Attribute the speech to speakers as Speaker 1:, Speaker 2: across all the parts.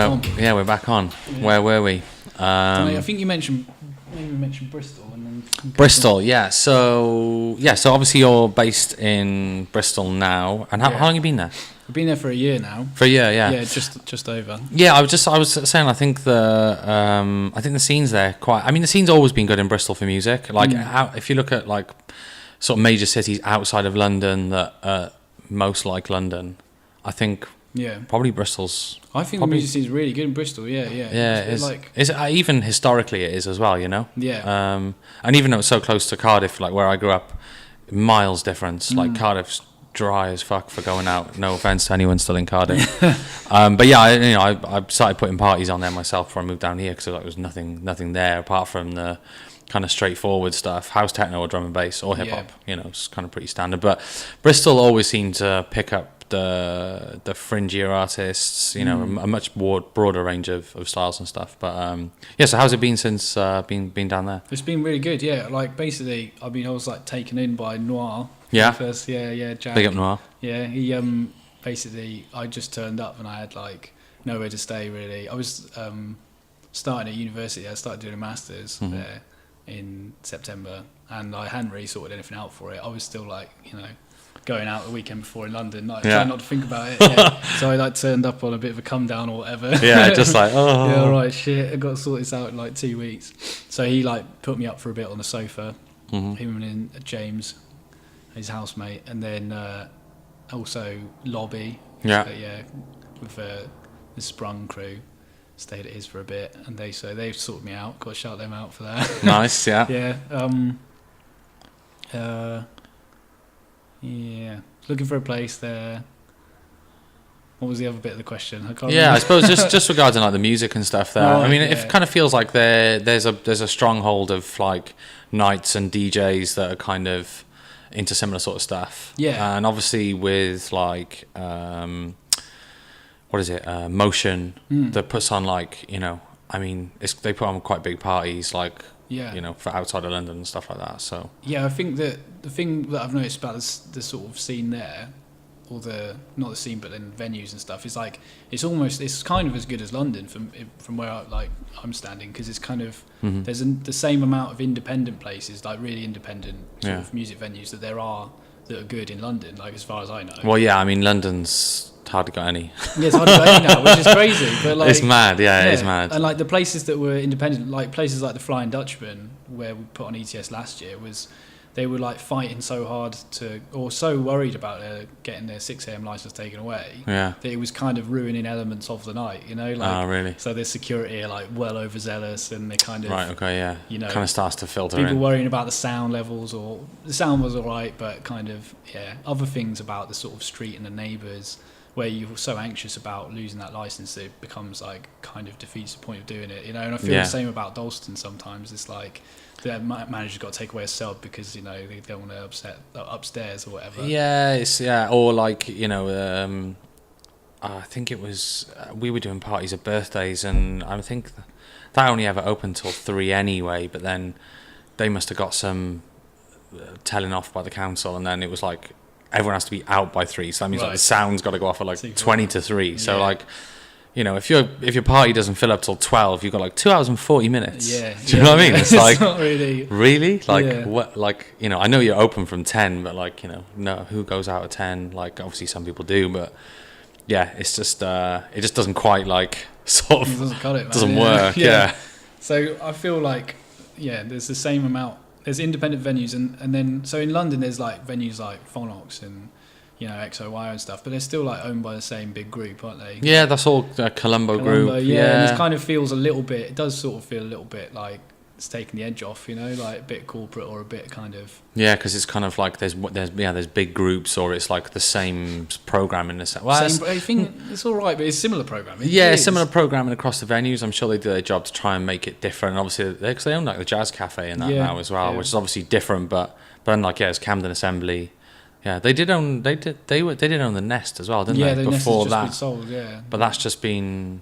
Speaker 1: we're back on. Yeah. Where were we?
Speaker 2: I think you mentioned Bristol and then
Speaker 1: Bristol. Yeah. So obviously you're based in Bristol now. And how long have you been there?
Speaker 2: I've been there for a year now.
Speaker 1: For a year, yeah.
Speaker 2: Yeah, just over.
Speaker 1: Yeah, I was saying I think the scene's there quite. I mean, the scene's always been good in Bristol for music. Like if you look at like sort of major cities outside of London that are most like London, I think probably Bristol's.
Speaker 2: I think the music scene is really good in Bristol. Yeah.
Speaker 1: It's even historically it is as well. You know.
Speaker 2: Yeah.
Speaker 1: And even though it's so close to Cardiff, like where I grew up, miles difference. Like Cardiff's dry as fuck for going out. No offense to anyone still in Cardiff. But yeah, I started putting parties on there myself before I moved down here because there was nothing there apart from the kind of straightforward stuff, house techno or drum and bass or hip hop. You know, it's kind of pretty standard. But Bristol always seemed to pick up the fringier artists. You know, a much broader range of styles and stuff. But so how's it been since being down there?
Speaker 2: It's been really good. Yeah, like basically, I mean, I was like taken in by Noir.
Speaker 1: Yeah.
Speaker 2: First, Jack.
Speaker 1: Big up Noir.
Speaker 2: Yeah, he basically I just turned up and I had like nowhere to stay really. I was starting at university. I started doing a masters there in September, and I hadn't really sorted anything out for it. I was still like, going out the weekend before in London, trying not to think about it. Yeah. So I like turned up on a bit of a come down or whatever.
Speaker 1: Yeah, just like
Speaker 2: yeah, all right, shit. I got to sort this out in like 2 weeks. So he like put me up for a bit on the sofa. Him and James, his housemate, and then also Lobby. With the Sprung crew. Stayed at his for a bit, and they've sorted me out. Got to shout them out for that.
Speaker 1: Nice, yeah.
Speaker 2: Looking for a place there. What was the other bit of the question? I can't remember.
Speaker 1: I suppose just regarding like the music and stuff there. I mean, it kind of feels like there's a stronghold of like nights and DJs that are kind of into similar sort of stuff.
Speaker 2: Yeah.
Speaker 1: And obviously with like what is it? Motion that puts on like, I mean, they put on quite big parties like, for outside of London and stuff like that. So
Speaker 2: yeah, I think that the thing that I've noticed about the sort of scene there, or not the scene but then venues and stuff, is like it's kind of as good as London from where I'm standing, because it's kind of there's the same amount of independent places, like really independent sort of music venues that there are that are good in London, like as far as I know.
Speaker 1: Well, yeah, I mean London's hardly got any.
Speaker 2: Yeah, it's hardly got any now, which is crazy. But like,
Speaker 1: it's mad, it is mad.
Speaker 2: And like the places that were independent, like places like the Flying Dutchman, where we put on ETS last year, they were like fighting so hard or so worried about getting their 6 a.m. license taken away that it was kind of ruining elements of the night, like, oh, really? So their security are like well overzealous, and they kind of
Speaker 1: kind of starts to filter
Speaker 2: people
Speaker 1: in.
Speaker 2: Worrying about the sound levels, or the sound was alright, but kind of other things about the sort of street and the neighbours, where you're so anxious about losing that license that it becomes like kind of defeats the point of doing it, and I feel the same about Dalston sometimes. It's like the manager's got to take away a sub because they don't want to upset upstairs or whatever.
Speaker 1: Or like I think it was we were doing parties at birthdays, and I think that only ever opened till 3 anyway, but then they must have got some telling off by the council, and then it was like everyone has to be out by 3, so that means like the sound's got to go off at like 20 to 3. So like, if your party doesn't fill up till 12, you've got like 2 hours and 40 minutes.
Speaker 2: Yeah.
Speaker 1: Do you know what I mean? It's like,
Speaker 2: not
Speaker 1: really? Like what? Like, I know you're open from 10, but like, no, who goes out at 10? Like, obviously some people do, but yeah, it's just it just doesn't quite like sort of
Speaker 2: it doesn't cut it, man.
Speaker 1: Doesn't work. Yeah.
Speaker 2: So I feel like there's the same amount. There's independent venues, and then so in London there's like venues like Phonox and XOY and stuff, but they're still like owned by the same big group, aren't they?
Speaker 1: Yeah, that's all Colombo group.
Speaker 2: Yeah, and it kind of feels a little bit. It does sort of feel a little bit like it's taking the edge off, like a bit corporate or a bit kind of.
Speaker 1: Yeah, because it's kind of like there's big groups, or it's like the same programming.
Speaker 2: I think it's all right, but it's similar programming.
Speaker 1: Yeah, similar programming across the venues. I'm sure they do their job to try and make it different. And obviously, because they own like the Jazz Cafe and that now as well, which is obviously different. But unlike it's Camden Assembly. Yeah, they did own the Nest as well, didn't they?
Speaker 2: The
Speaker 1: before
Speaker 2: Nest has
Speaker 1: that,
Speaker 2: just been sold,
Speaker 1: but that's just been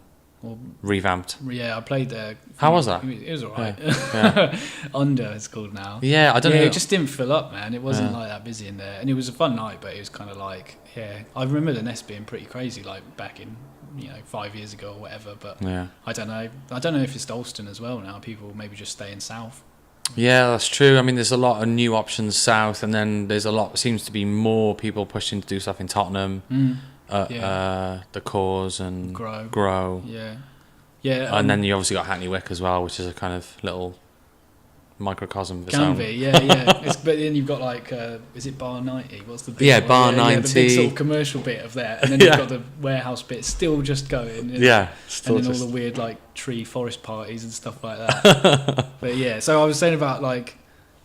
Speaker 1: revamped.
Speaker 2: Yeah, I played there.
Speaker 1: How was that?
Speaker 2: It was alright. Yeah. Under it's called now.
Speaker 1: Yeah, I don't know.
Speaker 2: It just didn't fill up, man. It wasn't like that busy in there, and it was a fun night. But it was kind of like, I remember the Nest being pretty crazy, like back in 5 years ago or whatever. But
Speaker 1: Yeah.
Speaker 2: I don't know. I don't know if it's Dalston as well now. People maybe just staying south.
Speaker 1: Yeah, that's true. I mean, there's a lot of new options south, and then there's seems to be more people pushing to do stuff in Tottenham, the Cause and Grow.
Speaker 2: Yeah.
Speaker 1: And then you obviously got Hackney Wick as well, which is a kind of little microcosm of its
Speaker 2: Can
Speaker 1: own.
Speaker 2: be, yeah. But then you've got like, is it Bar 90? What's the big one?
Speaker 1: Bar 90.
Speaker 2: the big sort of commercial bit of that, and then you've got the warehouse bit still just going.
Speaker 1: Still
Speaker 2: and then
Speaker 1: just...
Speaker 2: all the weird like tree forest parties and stuff like that. But yeah, so I was saying about like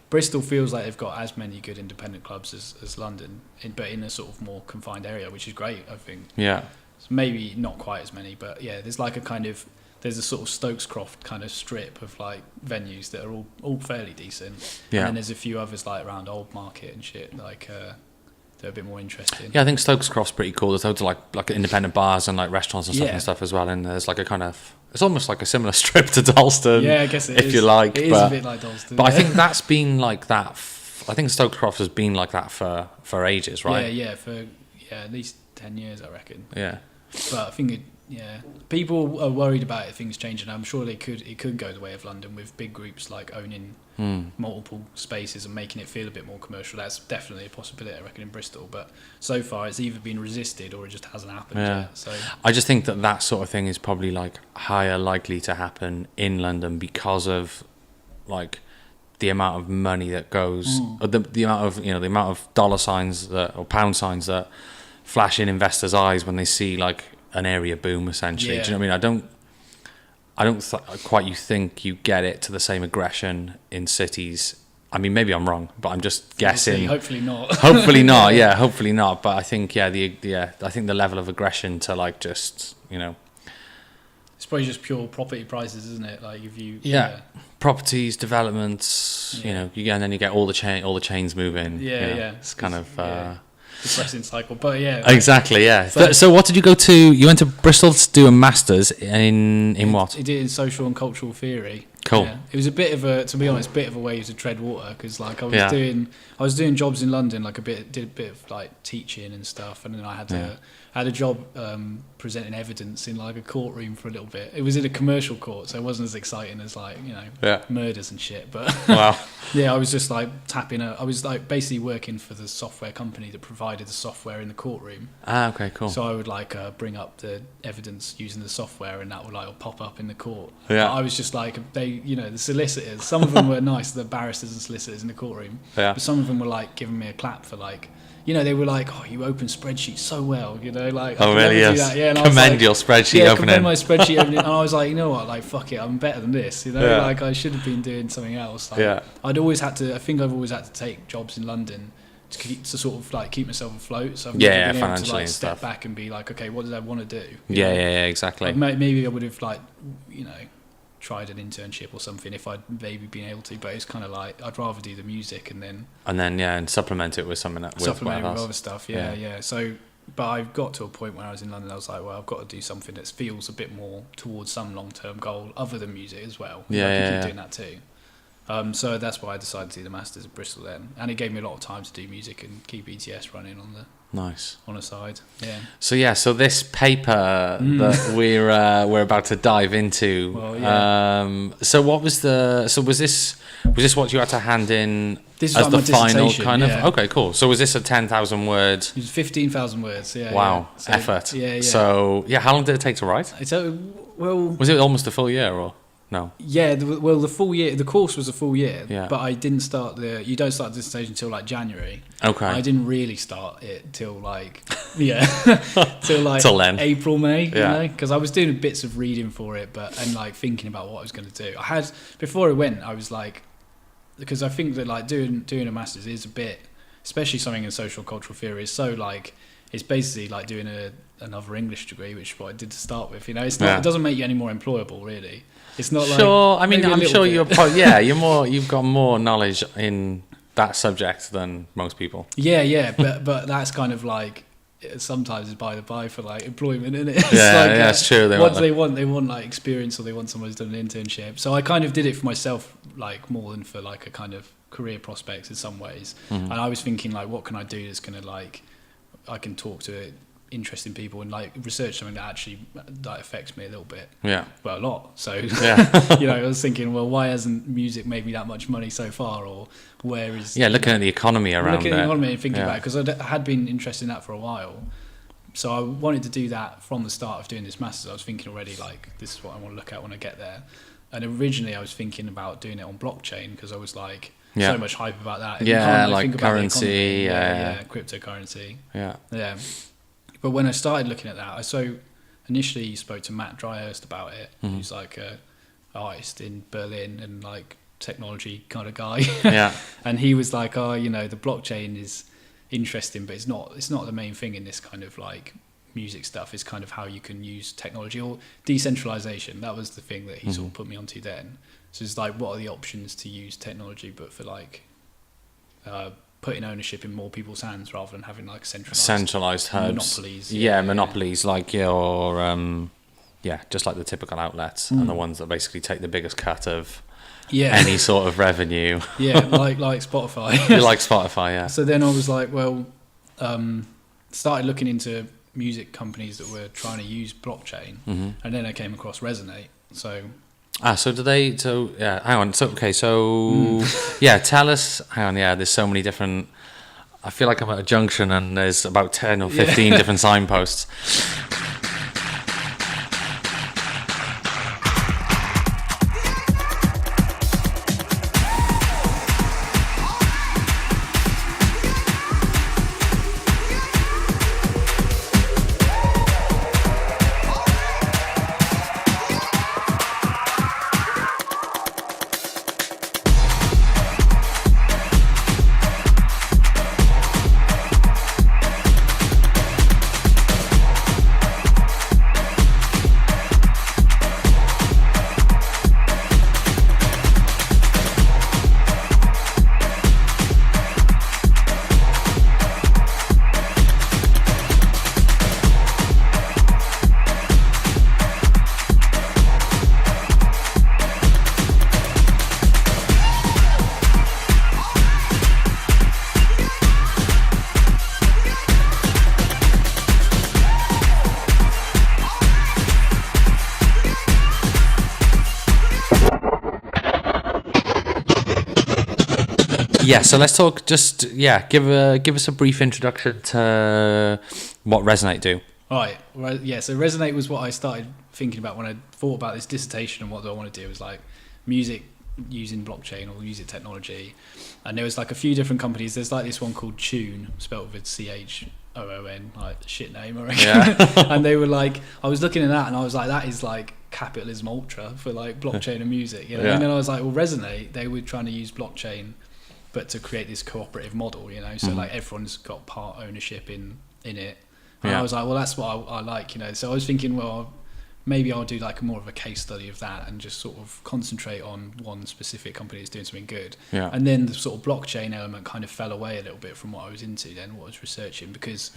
Speaker 2: Bristol feels like they've got as many good independent clubs as London, but in a sort of more confined area, which is great, I think.
Speaker 1: Yeah.
Speaker 2: So maybe not quite as many, but yeah, there's like there's a sort of Stokescroft kind of strip of like venues that are all fairly decent.
Speaker 1: Yeah.
Speaker 2: And then there's a few others like around Old Market and shit, like they're a bit more interesting.
Speaker 1: Yeah, I think Stokescroft's pretty cool. There's loads of like independent bars and like restaurants and stuff as well. And there's like a kind of, it's almost like a similar strip to Dalston.
Speaker 2: Yeah, I guess it is.
Speaker 1: If you like.
Speaker 2: It is a bit like Dalston.
Speaker 1: But I think that's been like that. I think Stokescroft has been like that for ages, right?
Speaker 2: Yeah, for at least 10 years, I reckon.
Speaker 1: Yeah.
Speaker 2: But I think people are worried about things changing. I'm sure it could go the way of London with big groups like owning multiple spaces and making it feel a bit more commercial. That's definitely a possibility, I reckon, in Bristol. But so far, it's either been resisted or it just hasn't happened yet. So
Speaker 1: I just think that sort of thing is probably like higher likely to happen in London because of like the amount of money that goes, or the amount of the amount of dollar signs or pound signs that flash in investors' eyes when they see like an area boom, essentially. Do you know what I mean? I don't quite think you get it to the same aggression in cities. I mean, maybe I'm wrong, but I'm just guessing.
Speaker 2: Hopefully not.
Speaker 1: Hopefully not. Yeah, hopefully not. But I think I think the level of aggression to like just
Speaker 2: it's probably just pure property prices, isn't it? Like if you
Speaker 1: properties, developments, and then you get all the chains moving. It's kind of.
Speaker 2: Depressing cycle, but
Speaker 1: exactly, yeah. So what did you go to? You went to Bristol to do a master's in what?
Speaker 2: I did in social and cultural theory.
Speaker 1: Cool.
Speaker 2: Yeah. It was a bit of a, to be honest, bit of a way to tread water because like I was doing jobs in London, like did a bit of like teaching and stuff, and then I had a job presenting evidence in like a courtroom for a little bit. It was in a commercial court, so it wasn't as exciting as like murders and shit. But
Speaker 1: wow.
Speaker 2: I was just like I was like basically working for the software company that provided the software in the courtroom.
Speaker 1: Okay, cool.
Speaker 2: So I would like bring up the evidence using the software, and that would like pop up in the court.
Speaker 1: Yeah.
Speaker 2: But I was just like the solicitors. Some of them were nice, the barristers and solicitors in the courtroom.
Speaker 1: Yeah.
Speaker 2: But some of them were like giving me a clap for like. They were like, "Oh, you open spreadsheets so well," like.
Speaker 1: Oh, really? Yes.
Speaker 2: Yeah,
Speaker 1: commend your spreadsheet opening.
Speaker 2: Commend my spreadsheet opening, and I was like, you know what? Like, fuck it, I'm better than this. Like I should have been doing something else. Like, I've always had to take jobs in London to sort of like keep myself afloat. So I've never been able to like step back and be like, okay, what did I want to do?
Speaker 1: Yeah, exactly.
Speaker 2: Like, maybe I would have like, tried an internship or something if I'd maybe been able to, but it's kind of like I'd rather do the music and
Speaker 1: supplement it with something with
Speaker 2: other stuff. Yeah. So, but I got to a point when I was in London, I was like, well, I've got to do something that feels a bit more towards some long-term goal other than music as well. I can keep doing that too. So that's why I decided to do the masters at Bristol then, and it gave me a lot of time to do music and keep ETS running on the side.
Speaker 1: So this paper that we're about to dive into. So what was was this what you had to hand in
Speaker 2: as
Speaker 1: the final kind of?
Speaker 2: Yeah.
Speaker 1: Okay, cool. So was this a 10,000 word?
Speaker 2: It was 15,000 words. Yeah.
Speaker 1: Wow,
Speaker 2: So,
Speaker 1: effort.
Speaker 2: Yeah.
Speaker 1: So how long did it take to write?
Speaker 2: Was
Speaker 1: it almost a full year or? No.
Speaker 2: Yeah, the full year. The course was a full year.
Speaker 1: Yeah.
Speaker 2: But I didn't start you don't start this stage until like January.
Speaker 1: Okay.
Speaker 2: I didn't really start it till like till
Speaker 1: then.
Speaker 2: April, May.
Speaker 1: Yeah.
Speaker 2: Because I was doing bits of reading for it, and like thinking about what I was going to do. I had before I went, I was like, because I think that like doing a master's is a bit, especially something in social cultural theory, is so like it's basically like doing another English degree, which is what I did to start with. It's not. It doesn't make you any more employable, really. It's not like.
Speaker 1: Sure, I mean, I'm sure you're you've got more knowledge in that subject than most people.
Speaker 2: Yeah, but that's kind of like sometimes it's by the by for like employment, isn't it?
Speaker 1: It's true.
Speaker 2: They want like experience, or they want someone who's done an internship. So I kind of did it for myself, like more than for like a kind of career prospects in some ways. And I was thinking like, what can I do that's gonna like I can talk to interesting people and like research something that actually like affects me a little bit.
Speaker 1: Yeah.
Speaker 2: Well, a lot. So
Speaker 1: Yeah.
Speaker 2: you know, I was thinking, well, why hasn't music made me that much money so far, or where is
Speaker 1: looking at the economy around
Speaker 2: looking at the economy and thinking
Speaker 1: Yeah.
Speaker 2: about it, because I had been interested in that for a while. So I wanted to do that from the start of doing this masters. I was thinking already, like, this is what I want to look at when I get there. And originally I was thinking about doing it on blockchain, because I was like, so much hype about that. And you
Speaker 1: Yeah,
Speaker 2: can't,
Speaker 1: like
Speaker 2: think about the
Speaker 1: currency.
Speaker 2: economy. Cryptocurrency.
Speaker 1: Yeah.
Speaker 2: But when I started looking at that, I initially spoke to Matt Dryhurst about it, who's like a artist in Berlin and like technology kind of guy.
Speaker 1: Yeah.
Speaker 2: And he was like, oh, you know, the blockchain is interesting, but it's not the main thing in this kind of like music stuff. It's kind of how you can use technology, or decentralization. That was the thing that he sort of put me onto then. So it's like, what are the options to use technology, but for like putting ownership in more people's hands rather than having like centralized hubs.
Speaker 1: Monopolies. Monopolies, like your just like the typical outlets and the ones that basically take the biggest cut of any sort of revenue.
Speaker 2: like Spotify.
Speaker 1: You like Spotify, yeah.
Speaker 2: So then I was like, well, started looking into music companies that were trying to use blockchain, and then I came across Resonate. So hang on. Tell us, hang on, there's so many different, I feel like I'm at a junction and there's about 10 or 15 different signposts. So let's talk. Give us a brief introduction to what Resonate do. Right. So Resonate was what I started thinking about when I thought about this dissertation and what do I want to do. It was like music using blockchain or music technology, and there was like a few different companies. There's like this one called Tune, spelled with CHOON, like shit name, I reckon. Yeah. And they were like, I was looking at that and I was like, that is like capitalism ultra for like blockchain and music, you know. Yeah. And then I was like, well, Resonate, they were trying to use blockchain, but to create this cooperative model, you know. So like everyone's got part ownership in it. And I was like, well, that's what I like, you know. So I was thinking, well, maybe I'll do like more of a case study of that and just sort of concentrate on one specific company that's doing something good. Yeah. And then the sort of blockchain element kind of fell away a little bit from what I was into then, what I was researching, because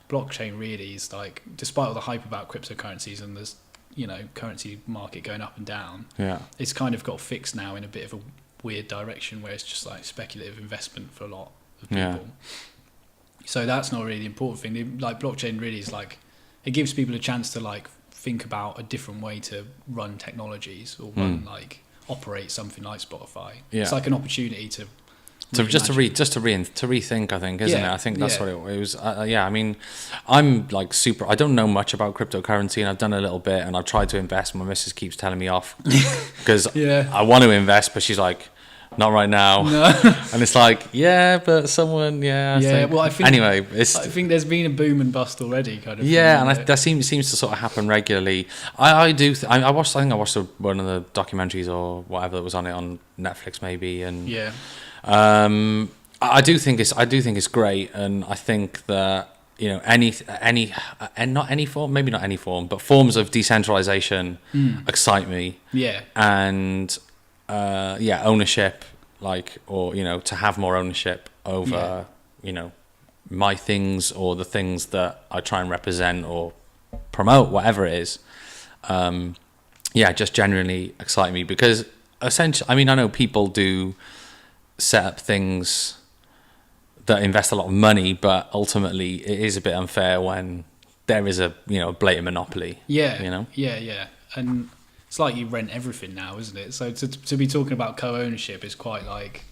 Speaker 2: blockchain really is like, despite all the hype about cryptocurrencies and there's, you know, currency market going up and down, it's kind of got fixed now in a bit of a weird direction where it's just like speculative investment for a lot of people. Yeah. So that's not really the important thing. Like blockchain really is like, it gives people a chance to like think about a different way to run technologies or like operate something like Spotify. Yeah. It's like an opportunity to rethink, I think, isn't it? I think that's what it was. I mean, I'm like I don't know much about cryptocurrency, and I've done a little bit, and I've tried to invest. My missus keeps telling me off because I want to invest, but she's like, not right now. No. And it's like, but someone, I think. Well, I think there's been a boom and bust already, kind of.
Speaker 1: Yeah, and that seems to sort of happen regularly. I watched one of the documentaries or whatever that was on it on Netflix, maybe, and I do think it's great, and I think that, you know, not any form, but forms of decentralization excite me. Yeah. And ownership, like, or, you know, to have more ownership over, you know, my things or the things that I try and represent or promote, whatever it is. Just genuinely excite me, because essentially, I mean, I know people do set up things that invest a lot of money, but ultimately it is a bit unfair when there is a blatant monopoly.
Speaker 2: Yeah,
Speaker 1: You know.
Speaker 2: yeah, and it's like you rent everything now, isn't it? So to be talking about co-ownership is quite like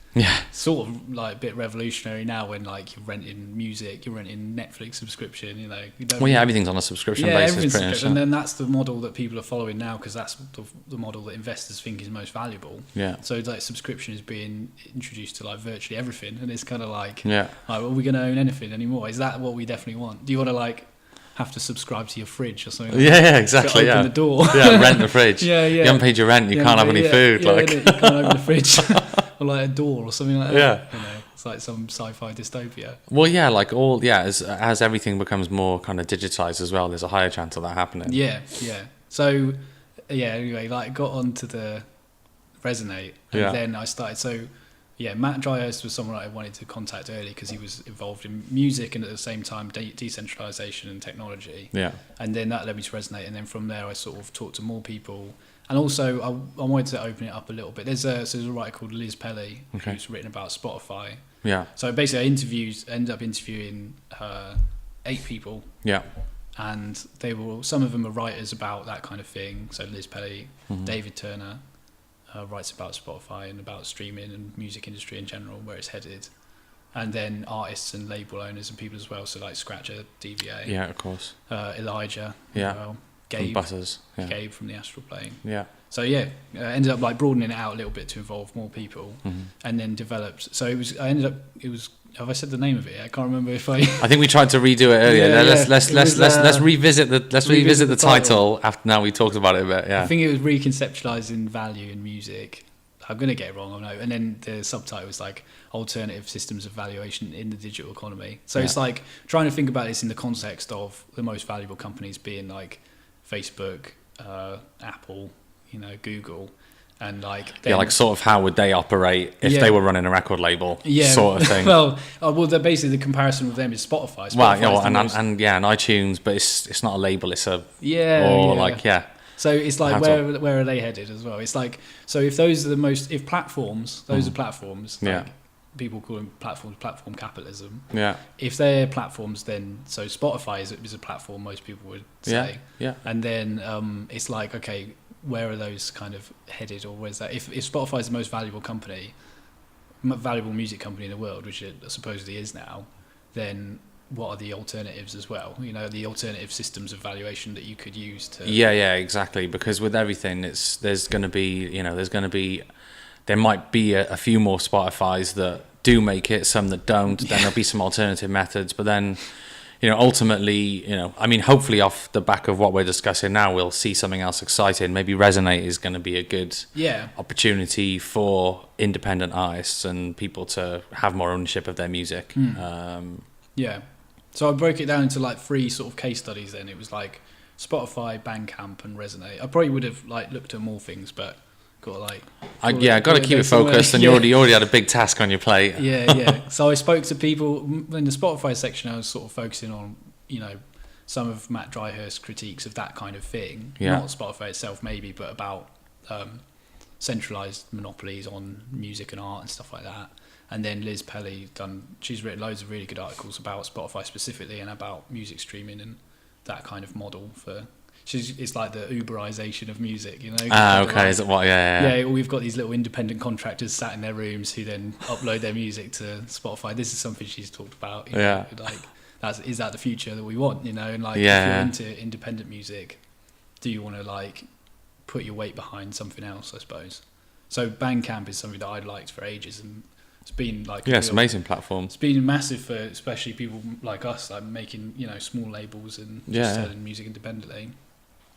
Speaker 2: sort of like a bit revolutionary now when like you're renting music, you're renting Netflix subscription, you don't
Speaker 1: everything's on a subscription basis.
Speaker 2: Everything's
Speaker 1: pretty much,
Speaker 2: subscription, and then that's the model that people are following now because that's the model that investors think is most valuable.
Speaker 1: Yeah.
Speaker 2: So like subscription is being introduced to like virtually everything, and it's kind of like,
Speaker 1: yeah,
Speaker 2: are we going to own anything anymore? Is that what we definitely want? Do you want to like have to subscribe to your fridge or something?
Speaker 1: Yeah, exactly.
Speaker 2: To open the door.
Speaker 1: Yeah, rent the fridge.
Speaker 2: Yeah.
Speaker 1: You haven't paid your rent. You can't have any food.
Speaker 2: Yeah,
Speaker 1: like
Speaker 2: you can't open the fridge. Or like a door or something like that.
Speaker 1: Yeah.
Speaker 2: It's like some sci-fi dystopia.
Speaker 1: Well, as everything becomes more kind of digitized as well, there's a higher chance of that happening.
Speaker 2: Yeah. So, anyway, like got onto the Resonate, and then I started. So, Matt Dryhurst was someone I wanted to contact early because he was involved in music and at the same time decentralization and technology. Yeah. And then that led me to Resonate, and then from there I sort of talked to more people. And also, I wanted to open it up a little bit. There's a writer called Lvlsvryhi who's written about Spotify. Yeah. So basically, I ended up interviewing 8 people. Yeah. And some of them are writers about that kind of thing. So Lvlsvryhi, David Turner writes about Spotify and about streaming and music industry in general, where it's headed. And then artists and label owners and people as well. So like Scratcher, DVA. Yeah, of course. Elijah. Yeah. As well. Gabe, Gabe from the Astral Plane. Yeah. So ended up like broadening it out a little bit to involve more people, and then developed. So it was. Have I said the name of it? I can't remember if I. I
Speaker 1: think we tried to redo it earlier. Let's revisit the title after now we talked about it a bit. Yeah.
Speaker 2: I think it was reconceptualizing value in music. I'm gonna get it wrong, I know. And then the subtitle was like alternative systems of valuation in the digital economy. So it's like trying to think about this in the context of the most valuable companies being like Facebook, Apple, Google, and like
Speaker 1: sort of how would they operate if they were running a record label, sort of thing.
Speaker 2: They're basically the comparison with them is Spotify.
Speaker 1: And iTunes, but it's not a label, it's a
Speaker 2: So it's like where are they headed as well? It's like, so if those are platforms, are platforms. Like, people call them platform capitalism. Yeah. If they're platforms, then so Spotify is a platform, most people would say. Yeah. And then it's like, okay, where are those kind of headed, or where's that? If Spotify is the most valuable music company in the world, which it supposedly is now, then what are the alternatives as well? The alternative systems of valuation that you could use to.
Speaker 1: Yeah, exactly. Because with everything, there might be a few more Spotifys that do make it, some that don't. Then there'll be some alternative methods. But then, ultimately, hopefully off the back of what we're discussing now, we'll see something else exciting. Maybe Resonate is going to be a good opportunity for independent artists and people to have more ownership of their music.
Speaker 2: So I broke it down into like 3 sort of case studies then. It was like Spotify, Bandcamp and Resonate. I probably would have like looked at more things, but got to keep it focused, and you already had a big task on your plate. So I spoke to people in the Spotify section. I was sort of focusing on some of Matt Dryhurst's critiques of that kind of thing, not Spotify itself maybe, but about centralized monopolies on music and art and stuff like that. And then Lvlsvryhi she's written loads of really good articles about Spotify specifically and about music streaming and that kind of model for. It's like the Uberization of music,
Speaker 1: okay. Is it what? Yeah.
Speaker 2: We've got these little independent contractors sat in their rooms who then upload their music to Spotify. This is something she's talked about. Is that the future that we want? And like, if you're into independent music, do you want to like put your weight behind something else? I suppose. So Bandcamp is something that I'd liked for ages, and it's been like
Speaker 1: it's an amazing platform.
Speaker 2: It's been massive for especially people like us, like making small labels and just selling music independently.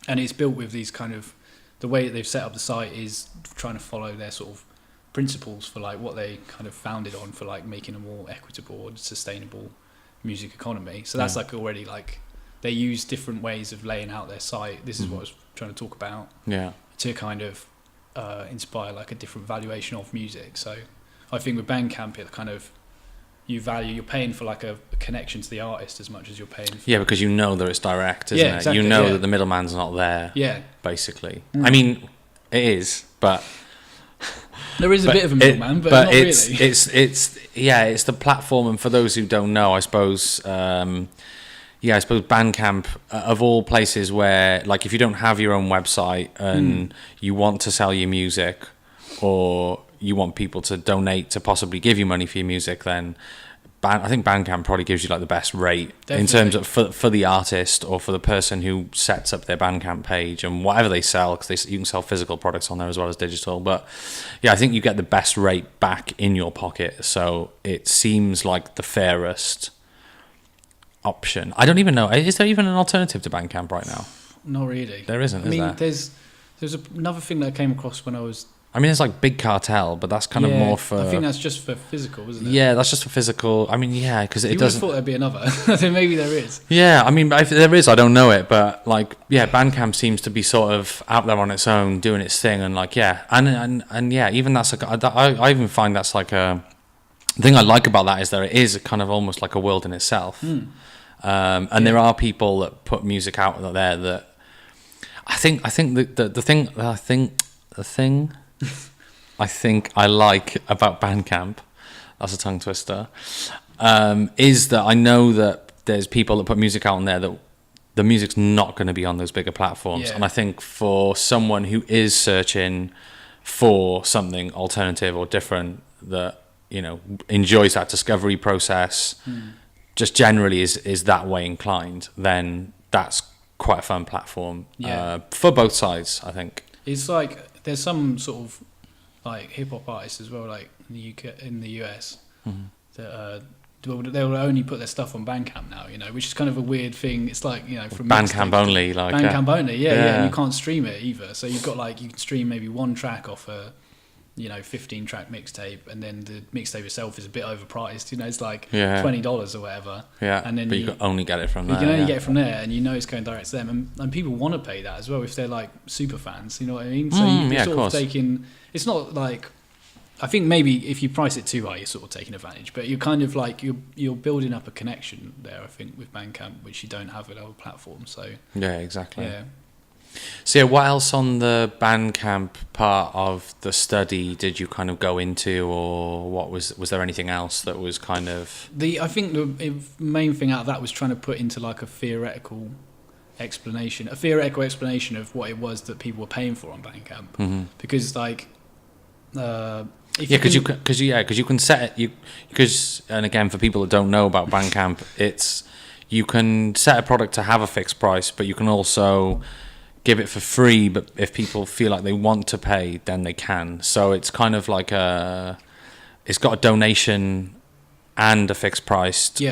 Speaker 2: And it's built with these kind of, the way that they've set up the site is trying to follow their sort of principles for like what they kind of founded on for like making a more equitable and sustainable music economy. So that's like already like, they use different ways of laying out their site. This is what I was trying to talk about. Yeah. To kind of inspire like a different valuation of music. So I think with Bandcamp, it kind of, you're paying for like a connection to the artist as much as you're paying for
Speaker 1: because that it's direct, isn't it? Exactly, that the middleman's not there. Basically. I mean, it is, but
Speaker 2: there is a bit of a middleman, but not
Speaker 1: it's,
Speaker 2: really.
Speaker 1: It's the platform, and for those who don't know, I suppose yeah, I suppose Bandcamp, of all places where, like, if you don't have your own website and you want to sell your music, or you want people to donate to possibly give you money for your music, then I think Bandcamp probably gives you like the best rate. Definitely. In terms of for the artist or for the person who sets up their Bandcamp page and whatever they sell, because you can sell physical products on there as well as digital. But yeah, I think you get the best rate back in your pocket. So it seems like the fairest option. I don't even know. Is there even an alternative to Bandcamp right now?
Speaker 2: Not really.
Speaker 1: There isn't. I mean,
Speaker 2: there's another thing that I came across when I was.
Speaker 1: I mean, it's like Big Cartel, but that's kind of more for.
Speaker 2: I think that's just for physical, isn't it?
Speaker 1: Yeah, that's just for physical. I mean, yeah, because it doesn't.
Speaker 2: You would have thought there'd be another. Then maybe there is.
Speaker 1: Yeah, I mean, if there is, I don't know it, but like, yeah, Bandcamp seems to be sort of out there on its own, doing its thing, and like, yeah, and yeah, even that's like, I even find that's like a. The thing I like about that is that it is kind of almost like a world in itself. And there are people that put music out there that I think the thing I think I like about Bandcamp, that's a tongue twister, is that I know that there's people that put music out on there that the music's not going to be on those bigger platforms. And I think for someone who is searching for something alternative or different, that, you know, enjoys that discovery process, just generally is that way inclined, then that's quite a fun platform for both sides, I think.
Speaker 2: It's like there's some sort of like hip hop artists as well, like in the UK, in the US, that they'll only put their stuff on Bandcamp now, you know, which is kind of a weird thing. It's like, you know, from
Speaker 1: Bandcamp only, like
Speaker 2: Bandcamp only, yeah, and you can't stream it either. So you've got like, you can stream maybe one track off a, you know, 15-track mixtape, and then the mixtape itself is a bit overpriced. You know, it's like $20 or whatever.
Speaker 1: Yeah,
Speaker 2: and then
Speaker 1: but you can only get it from there.
Speaker 2: You can only get it from there, and you know it's going direct to them, and people want to pay that as well if they're like super fans. You know what I mean? So you're sort of taking. It's not like, I think maybe if you price it too high, you're sort of taking advantage. But you're kind of like you're building up a connection there, I think, with Bandcamp, which you don't have with other platforms. So
Speaker 1: yeah, exactly.
Speaker 2: Yeah.
Speaker 1: So yeah, what else on the Bandcamp part of the study did you kind of go into, or what was there anything else that was kind of
Speaker 2: I think the main thing out of that was trying to put into like a theoretical explanation of what it was that people were paying for on Bandcamp, because like because you can set it, because and again, for people that don't know about Bandcamp, it's you can set a product to have a fixed price, but you can also give it for free, but if people feel like they want to pay, then they can. So it's kind of like it's got a donation and a fixed priced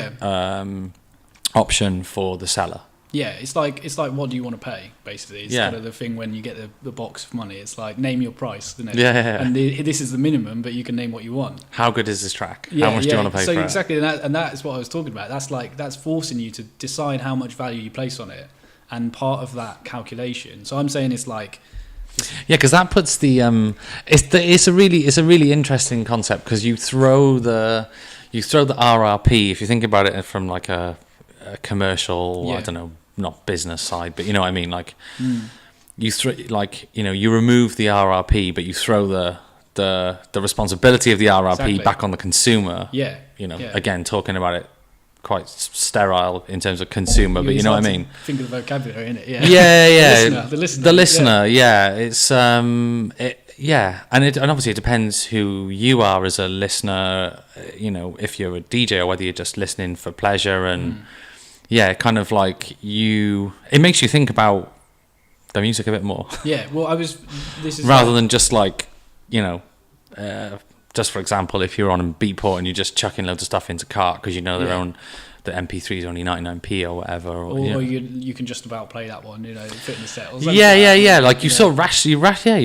Speaker 2: option for the seller. Yeah, it's like what do you want to pay, basically. It's kind of the thing when you get the box of money. It's like, name your price, isn't it?
Speaker 1: Yeah.
Speaker 2: And this is the minimum, but you can name what you want.
Speaker 1: How good is this track? How much do you want to pay for it?
Speaker 2: So exactly, and that is what I was talking about. That's forcing you to decide how much value you place on it, and part of that calculation. So I'm saying it's like,
Speaker 1: because that puts it's a really interesting concept, because you throw the RRP, if you think about it from like a commercial, I don't know, not business side, but you know what I mean, like you remove the RRP, but you throw the responsibility of the RRP back on the consumer. Again, talking about it quite sterile in terms of consumer, but you know what I mean.
Speaker 2: Think of the vocabulary in it.
Speaker 1: The listener. It's and obviously it depends who you are as a listener. You know, if you're a DJ or whether you're just listening for pleasure, and kind of like it makes you think about the music a bit more.
Speaker 2: Yeah, well, this is
Speaker 1: rather than just like, you know, just for example, if you're on Beatport and you're just chucking loads of stuff into cart because you know the MP3 is only 99p or whatever, or
Speaker 2: you can just about play that one, you know, fitness set.
Speaker 1: Like you sort of you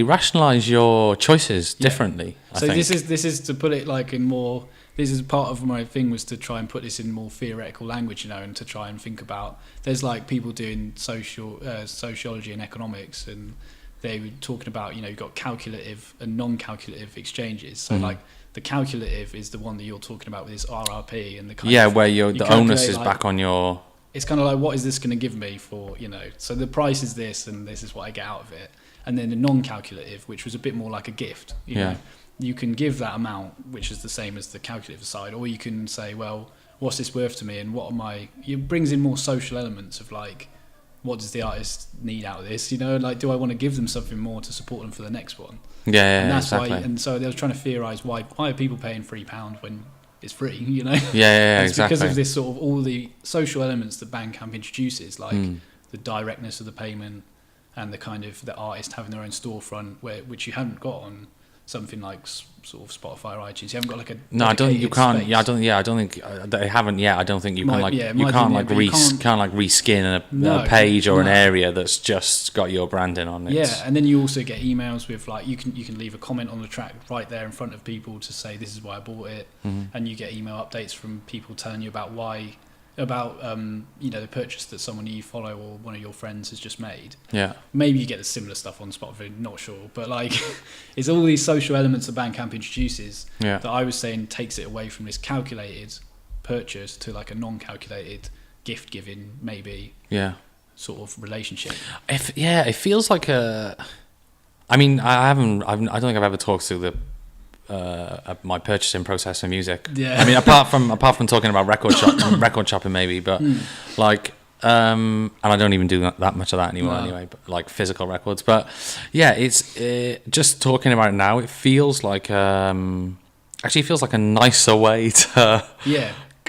Speaker 1: rationalize your choices differently.
Speaker 2: So this is to put it like in more. This is part of my thing, was to try and put this in more theoretical language, you know, and to try and think about. There's like people doing sociology and economics, and they were talking about, you know, you've got calculative and non-calculative exchanges. So like the calculative is the one that you're talking about with this RRP, and the kind of,
Speaker 1: where the onus is like, back on your.
Speaker 2: It's kind of like, what is this going to give me for, you know? So the price is this, and this is what I get out of it. And then the non-calculative, which was a bit more like a gift. You know? You can give that amount, which is the same as the calculative side, or you can say, well, what's this worth to me, and what am I? It brings in more social elements of like, what does the artist need out of this? You know, like, do I want to give them something more to support them for the next one?
Speaker 1: Yeah,
Speaker 2: and that's
Speaker 1: exactly.
Speaker 2: why. And so they was trying to theorise why are people paying £3 when it's free? You know,
Speaker 1: Yeah,
Speaker 2: it's
Speaker 1: exactly.
Speaker 2: because of this sort of all the social elements that Bandcamp introduces, like the directness of the payment and the kind of the artist having their own storefront, which you haven't got on something like sort of Spotify or iTunes. You haven't got like a
Speaker 1: No, I don't think you can't.
Speaker 2: space.
Speaker 1: Yeah, I don't. Yeah, I don't think they haven't yet. I don't think you can
Speaker 2: Might-
Speaker 1: like
Speaker 2: yeah,
Speaker 1: you
Speaker 2: might
Speaker 1: can't
Speaker 2: do,
Speaker 1: like
Speaker 2: yeah, but you
Speaker 1: can't like reskin a
Speaker 2: No,
Speaker 1: page or an
Speaker 2: no.
Speaker 1: area that's just got your branding on it.
Speaker 2: Yeah, and then you also get emails with like you can leave a comment on the track right there in front of people to say this is why I bought it, and you get email updates from people telling you about the purchase that someone you follow or one of your friends has just made.
Speaker 1: Yeah.
Speaker 2: Maybe you get the similar stuff on Spotify, not sure, but like it's all these social elements that Bandcamp introduces that I was saying takes it away from this calculated purchase to like a non-calculated gift giving maybe sort of relationship.
Speaker 1: It feels like a. I mean, I don't think I've ever talked through the my purchasing process for music.
Speaker 2: Yeah.
Speaker 1: I mean, apart from talking about record shopping maybe, but like, and I don't even do that much of that anymore anyway. But like physical records, but yeah, it's just talking about it now. It feels like actually feels like a nicer way to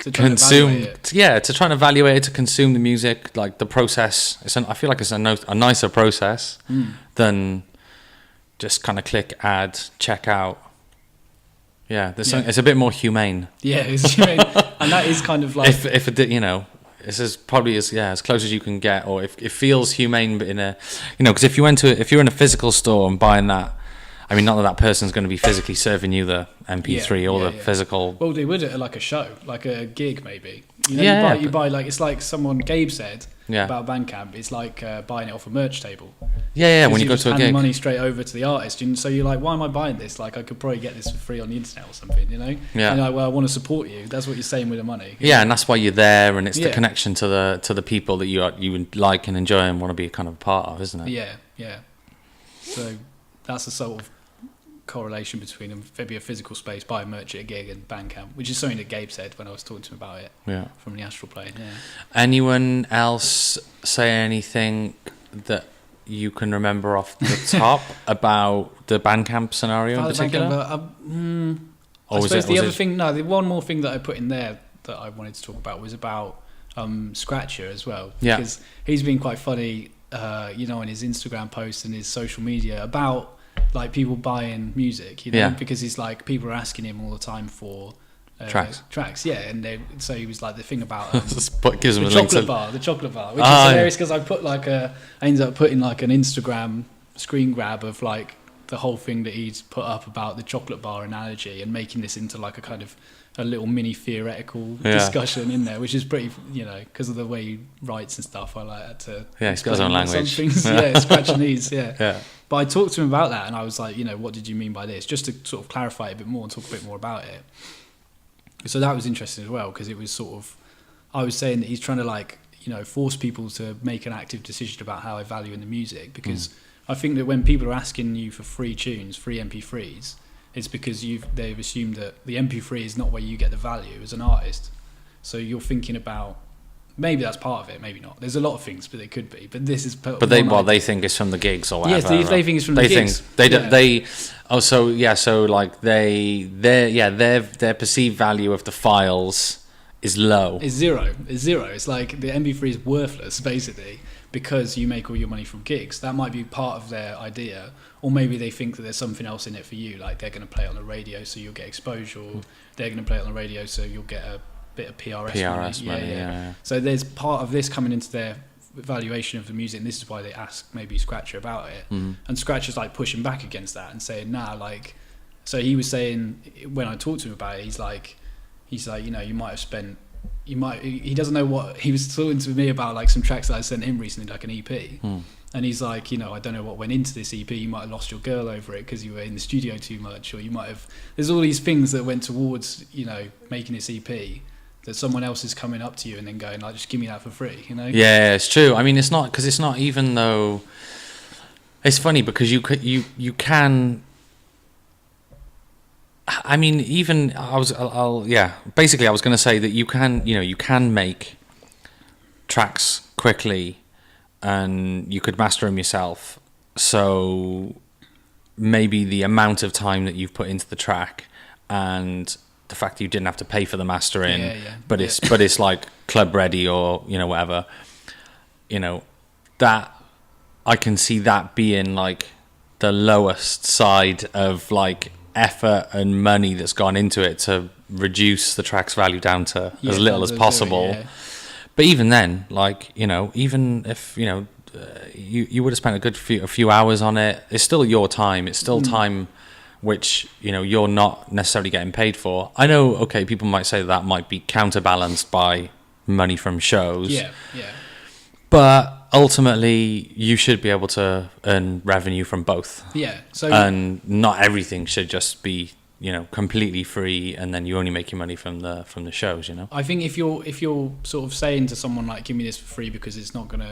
Speaker 2: to try and
Speaker 1: consume
Speaker 2: evaluate it.
Speaker 1: to try and evaluate it, to consume the music, like the process. I feel like it's a nicer process than just kind of click, add, check out. Yeah, it's a bit more humane.
Speaker 2: Yeah, it's humane. And that is kind of like
Speaker 1: if it did, this is probably as close as you can get, or if it feels humane, but in a, because if you're in a physical store and buying that, I mean, not that person's going to be physically serving you the MP3 or the physical.
Speaker 2: Well, they would at like a show, like a gig maybe. You buy like, it's like Gabe said about Bandcamp. It's like buying it off a merch table.
Speaker 1: Yeah. When you go to a
Speaker 2: hand
Speaker 1: gig,
Speaker 2: the money straight over to the artist, and so you're like, why am I buying this? Like, I could probably get this for free on the internet or something, Yeah. And you're like, well, I want to support you. That's what you're saying with the money.
Speaker 1: Yeah, and that's why you're there, and it's the connection to the people that you like and enjoy and want to be kind of a part of, isn't it?
Speaker 2: Yeah. So that's a sort of correlation between maybe a physical space, buy merch at a gig, and Bandcamp, which is something that Gabe said when I was talking to him about it. Yeah. From the Astral Plane. Yeah.
Speaker 1: Anyone else say anything that you can remember off the top about the Bandcamp scenario in particular?
Speaker 2: I suppose the other thing, the one more thing that I put in there that I wanted to talk about was about Scratcher as well. Because he's been quite funny, on his Instagram posts and his social media about like people buying music, because he's like, people are asking him all the time for tracks, and so he was like, the thing about the chocolate bar, which is hilarious because I ended up putting like an Instagram screen grab of like the whole thing that he's put up about the chocolate bar analogy and making this into like a kind of a little mini theoretical discussion in there, which is pretty, because of the way he writes and stuff. I like that to
Speaker 1: he's got his own language.
Speaker 2: Some things, scratching these, But I talked to him about that, and I was like, what did you mean by this? Just to sort of clarify it a bit more and talk a bit more about it. So that was interesting as well, because it was sort of, I was saying that he's trying to like, force people to make an active decision about how they value in the music, because I think that when people are asking you for free tunes, free MP3s, it's because they've assumed that the MP3 is not where you get the value as an artist. So you're thinking about, maybe that's part of it, maybe not. There's a lot of things, but it could be. But this is. But
Speaker 1: they think it's from the gigs or whatever.
Speaker 2: Yes, they think it's from the gigs.
Speaker 1: Their perceived value of the files is low.
Speaker 2: It's zero. It's like the MP3 is worthless basically because you make all your money from gigs. That might be part of their idea. Or maybe they think that there's something else in it for you, like they're going to play it on the radio so you'll get exposure, or they're going to play it on the radio so you'll get a bit of PRS money. Yeah. So there's part of this coming into their evaluation of the music, and this is why they ask maybe Scratcher about it. And Scratcher's like pushing back against that and saying, so he was saying, when I talked to him about it, he's like, you might have spent, he doesn't know what, he was talking to me about like some tracks that I sent him recently, like an EP. And he's like, I don't know what went into this EP. You might have lost your girl over it because you were in the studio too much, or you might have. There's all these things that went towards, making this EP that someone else is coming up to you and then going like, just give me that for free,
Speaker 1: Yeah, it's true. I mean, it's not because it's not even though. It's funny because you can. I mean, even basically, I was going to say that you can make tracks quickly, and you could master them yourself. So maybe the amount of time that you've put into the track, and the fact that you didn't have to pay for the mastering, but it's like club ready or whatever. That I can see that being like the lowest side of like effort and money that's gone into it to reduce the track's value down to as little as possible. But even then, like, even if you would have spent a few hours on it, it's still your time. It's still time which you're not necessarily getting paid for. I know, okay, people might say that might be counterbalanced by money from shows. But ultimately, you should be able to earn revenue from both. And not everything should just be completely free, and then you only make your money from the shows.
Speaker 2: I think if you're sort of saying to someone like, give me this for free because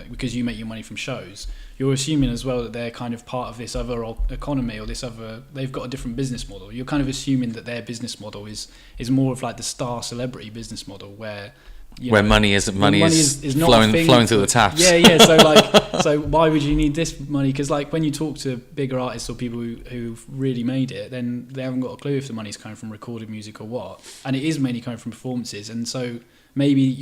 Speaker 2: because you make your money from shows, you're assuming as well that they're kind of part of this other economy, or they've got a different business model. You're kind of assuming that their business model is more of like the star celebrity business model, where
Speaker 1: money is flowing through the taps.
Speaker 2: So why would you need this money? Because like when you talk to bigger artists or people who've really made it, then they haven't got a clue if the money's coming from recorded music or what, and it is mainly coming from performances. And so maybe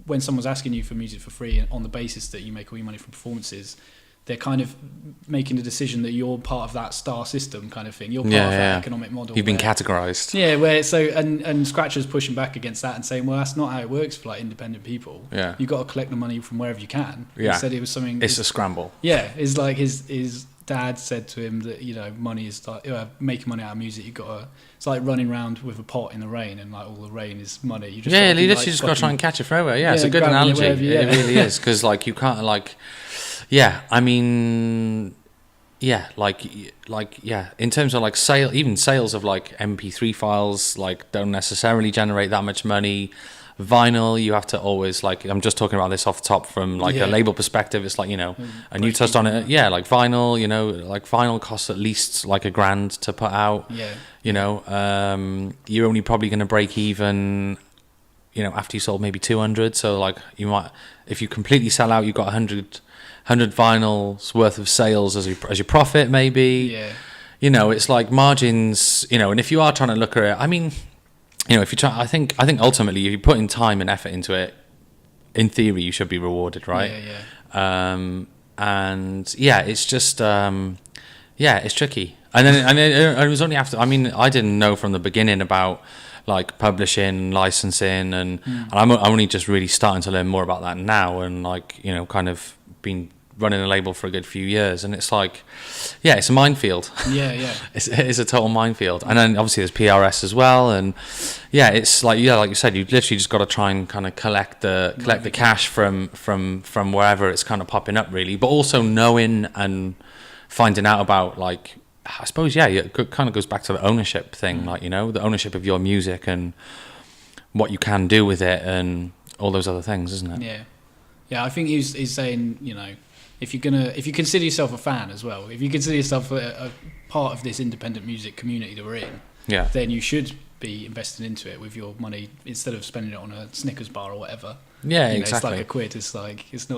Speaker 2: when someone's asking you for music for free on the basis that you make all your money from performances, they're kind of making the decision that you're part of that star system kind of thing. You're part of that economic model.
Speaker 1: You've been categorized.
Speaker 2: And Scratcher's pushing back against that and saying, well, that's not how it works for like independent people. You've got to collect the money from wherever you can. He said it was something.
Speaker 1: It's a scramble.
Speaker 2: It's like his dad said to him that money is like making money out of music. It's like running around with a pot in the rain, and like all the rain is money. You just
Speaker 1: you literally just got to try and catch it forever. It's a good analogy. It really is, because like you can't like. I mean, in terms of like sales of like MP3 files, like don't necessarily generate that much money. Vinyl, you have to always like, I'm just talking about this off the top from like a label perspective. It's like, and you touched on it. Like vinyl, like vinyl costs at least like $1,000 to put out. You're only probably going to break even, after you sold maybe 200. So like you might, if you completely sell out, you've got 100 vinyls worth of sales as your profit, maybe. It's like margins, and if you are trying to look at it, I mean, if you try, I think ultimately if you put in time and effort into it, in theory you should be rewarded, right? It's just it's tricky, and it was only after, I mean, I didn't know from the beginning about like publishing, licensing, and I'm only just really starting to learn more about that now, and like kind of been running a label for a good few years, and it's like it's a minefield. It is a total minefield. And then obviously there's PRS as well, and it's like like you said, you literally just got to try and kind of collect the cash from wherever it's kind of popping up, really, but also knowing and finding out about, like, I suppose it kind of goes back to the ownership thing, like, the ownership of your music and what you can do with it and all those other things, isn't it?
Speaker 2: I think he's saying, if you consider yourself a fan as well, if you consider yourself a part of this independent music community that we're in, then you should be investing into it with your money instead of spending it on a Snickers bar or whatever.
Speaker 1: Exactly.
Speaker 2: It's like £1. It's like it's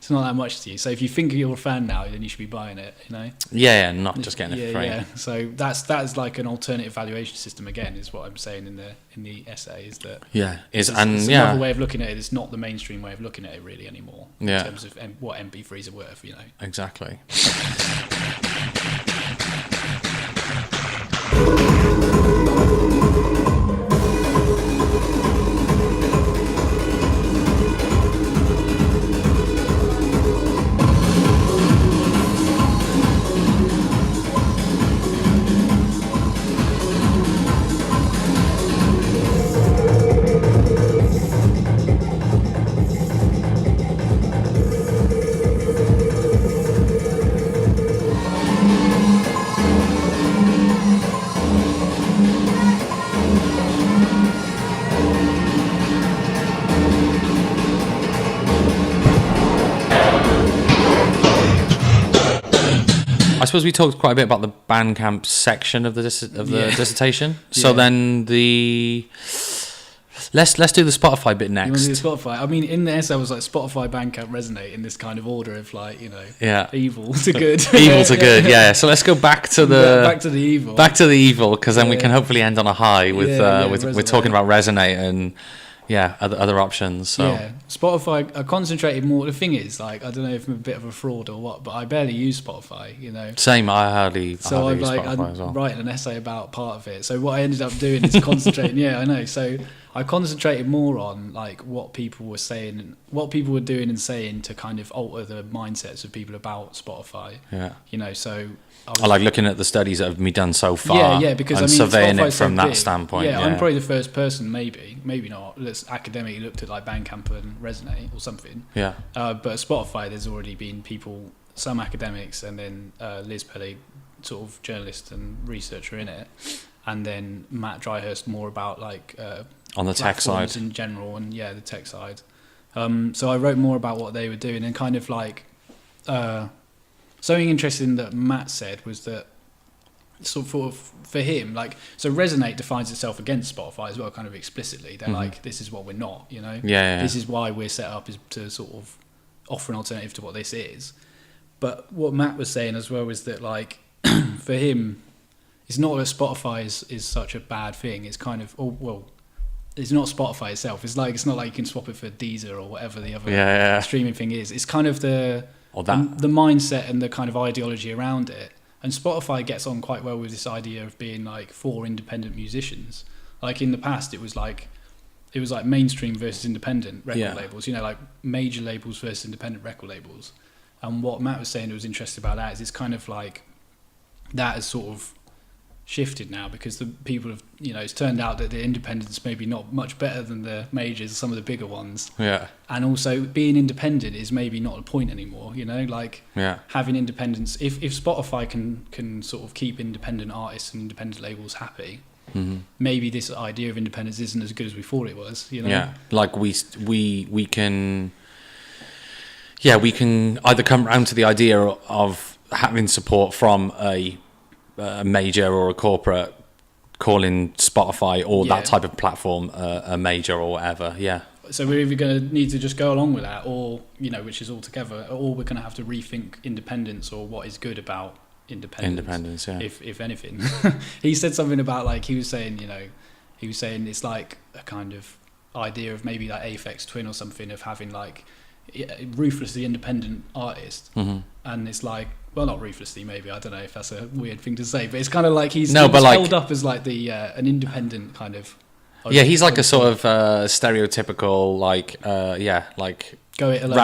Speaker 2: not that much to you. So if you think you're a fan now, then you should be buying it.
Speaker 1: Not just getting it for free.
Speaker 2: So that's like an alternative valuation system again, is what I'm saying in the essay, is that it's another way of looking at it. It's not the mainstream way of looking at it really anymore in terms of what MP3s are worth.
Speaker 1: Exactly. suppose we talked quite a bit about the Bandcamp section of the dissertation. So
Speaker 2: Yeah.
Speaker 1: then let's do the Spotify bit
Speaker 2: You want
Speaker 1: next.
Speaker 2: to do Spotify? I mean, in the essay, I was like, Spotify, Bandcamp resonate in this kind of order of like,
Speaker 1: Yeah.
Speaker 2: evil to good.
Speaker 1: Evil to good, yeah. So let's go back to the
Speaker 2: evil.
Speaker 1: back to the evil, because then we
Speaker 2: Yeah.
Speaker 1: can hopefully end on a high with we're
Speaker 2: Resonate.
Speaker 1: talking about Resonate and other options. So
Speaker 2: Yeah, Spotify. I concentrated more. The thing is, like, I don't know if I'm a bit of a fraud or what, but I barely use Spotify.
Speaker 1: same. I hardly
Speaker 2: So I'm
Speaker 1: use
Speaker 2: like,
Speaker 1: Spotify
Speaker 2: I'm
Speaker 1: as well.
Speaker 2: writing an essay about part of it. So what I ended up doing is concentrating. Yeah, I know. So I concentrated more on like what people were saying, and what people were doing and saying to kind of alter the mindsets of people about Spotify.
Speaker 1: Yeah.
Speaker 2: So
Speaker 1: I like looking at the studies that have been done so far.
Speaker 2: Yeah, because
Speaker 1: and
Speaker 2: I mean,
Speaker 1: surveying it
Speaker 2: Spotify's so
Speaker 1: from that
Speaker 2: big.
Speaker 1: standpoint.
Speaker 2: Yeah, I'm probably the first person, maybe not, that's academically looked at like Bandcamp and Resonate or something.
Speaker 1: Yeah.
Speaker 2: But Spotify, there's already been people, some academics, and then Liz Pelly, sort of journalist and researcher in it, and then Matt Dryhurst more about like
Speaker 1: On the tech
Speaker 2: platforms
Speaker 1: side.
Speaker 2: in general, and the tech side. So I wrote more about what they were doing, and kind of like something interesting that Matt said was that sort of for him, like, so Resonate defines itself against Spotify as well, kind of explicitly. They're like, this is what we're not,
Speaker 1: Yeah.
Speaker 2: This is why we're set up, is to sort of offer an alternative to what this is. But what Matt was saying as well is that, like, for him, it's not that Spotify is such a bad thing. It's kind of, it's not Spotify itself. It's not like you can swap it for Deezer or whatever the other streaming thing is. It's kind of the mindset and the kind of ideology around it. And Spotify gets on quite well with this idea of being like for independent musicians. Like in the past, it was like mainstream versus independent record labels. Like major labels versus independent record labels. And what Matt was saying that was interesting about that is it's kind of like that has sort of shifted now, because the people have, it's turned out that the independents maybe not much better than the majors, some of the bigger ones.
Speaker 1: Yeah.
Speaker 2: And also being independent is maybe not the point anymore, having independence. If Spotify can sort of keep independent artists and independent labels happy, maybe this idea of independence isn't as good as we thought it was,
Speaker 1: Yeah. Like we can either come around to the idea of having support from a major or a corporate calling Spotify or that type of platform a major or whatever. Yeah.
Speaker 2: So we're either going to need to just go along with that, or which is all together, or we're going to have to rethink independence or what is good about independence.
Speaker 1: Yeah.
Speaker 2: If anything, he said something about, like, he was saying it's like a kind of idea of maybe like Aphex Twin or something, of having like ruthlessly independent artist, and it's like, well, not ruthlessly, maybe, I don't know if that's a weird thing to say, but it's kind of like he's held up as like the an independent kind of
Speaker 1: he's like a sort of stereotypical like
Speaker 2: go it alone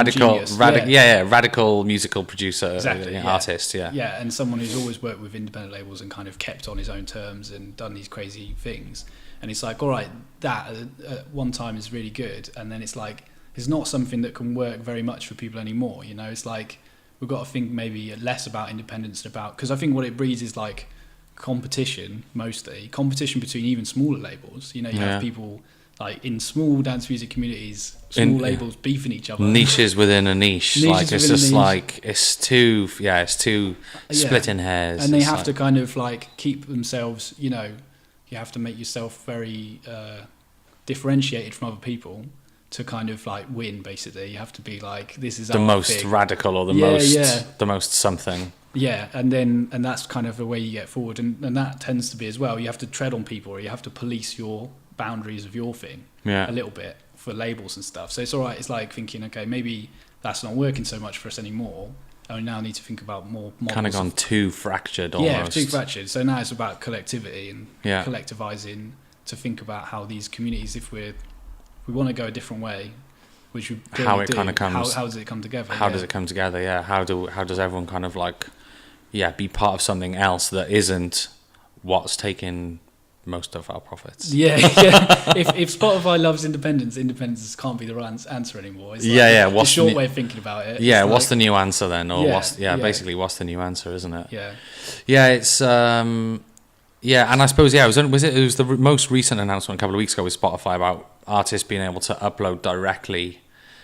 Speaker 1: radical musical producer, artist,
Speaker 2: and someone who's always worked with independent labels and kind of kept on his own terms and done these crazy things. And it's like, all right, that at one time is really good, and then it's like it's not something that can work very much for people anymore. It's like we've got to think maybe less about independence and about, because I think what it breeds is like competition between even smaller labels. You have people like in small dance music communities, labels beefing each other,
Speaker 1: niches within a niche. It's too splitting hairs,
Speaker 2: and they have to kind of like keep themselves. You have to make yourself very differentiated from other people to kind of like win. Basically, you have to be like, this is
Speaker 1: the most radical or the most something.
Speaker 2: Yeah, and that's kind of the way you get forward, and that tends to be as well. You have to tread on people, or you have to police your boundaries of your thing a little bit for labels and stuff. So it's all right. It's like thinking, okay, maybe that's not working so much for us anymore. And we now need to think about more models.
Speaker 1: Kind of gone too fractured almost.
Speaker 2: Yeah, too fractured. So now it's about collectivity and collectivizing to think about how these communities, if we want to go a different way, which we
Speaker 1: how it kind of comes.
Speaker 2: How does it come together?
Speaker 1: How does it come together? Yeah. How does everyone kind of like, be part of something else that isn't what's taking most of our profits?
Speaker 2: Yeah. If Spotify loves independence can't be the right answer anymore. It's like
Speaker 1: What's
Speaker 2: a short way of thinking about it.
Speaker 1: Yeah. What's the new answer then? Or basically what's the new answer, isn't it?
Speaker 2: Yeah.
Speaker 1: Yeah. It's and I suppose it was the most recent announcement a couple of weeks ago with Spotify about artists being able to upload directly.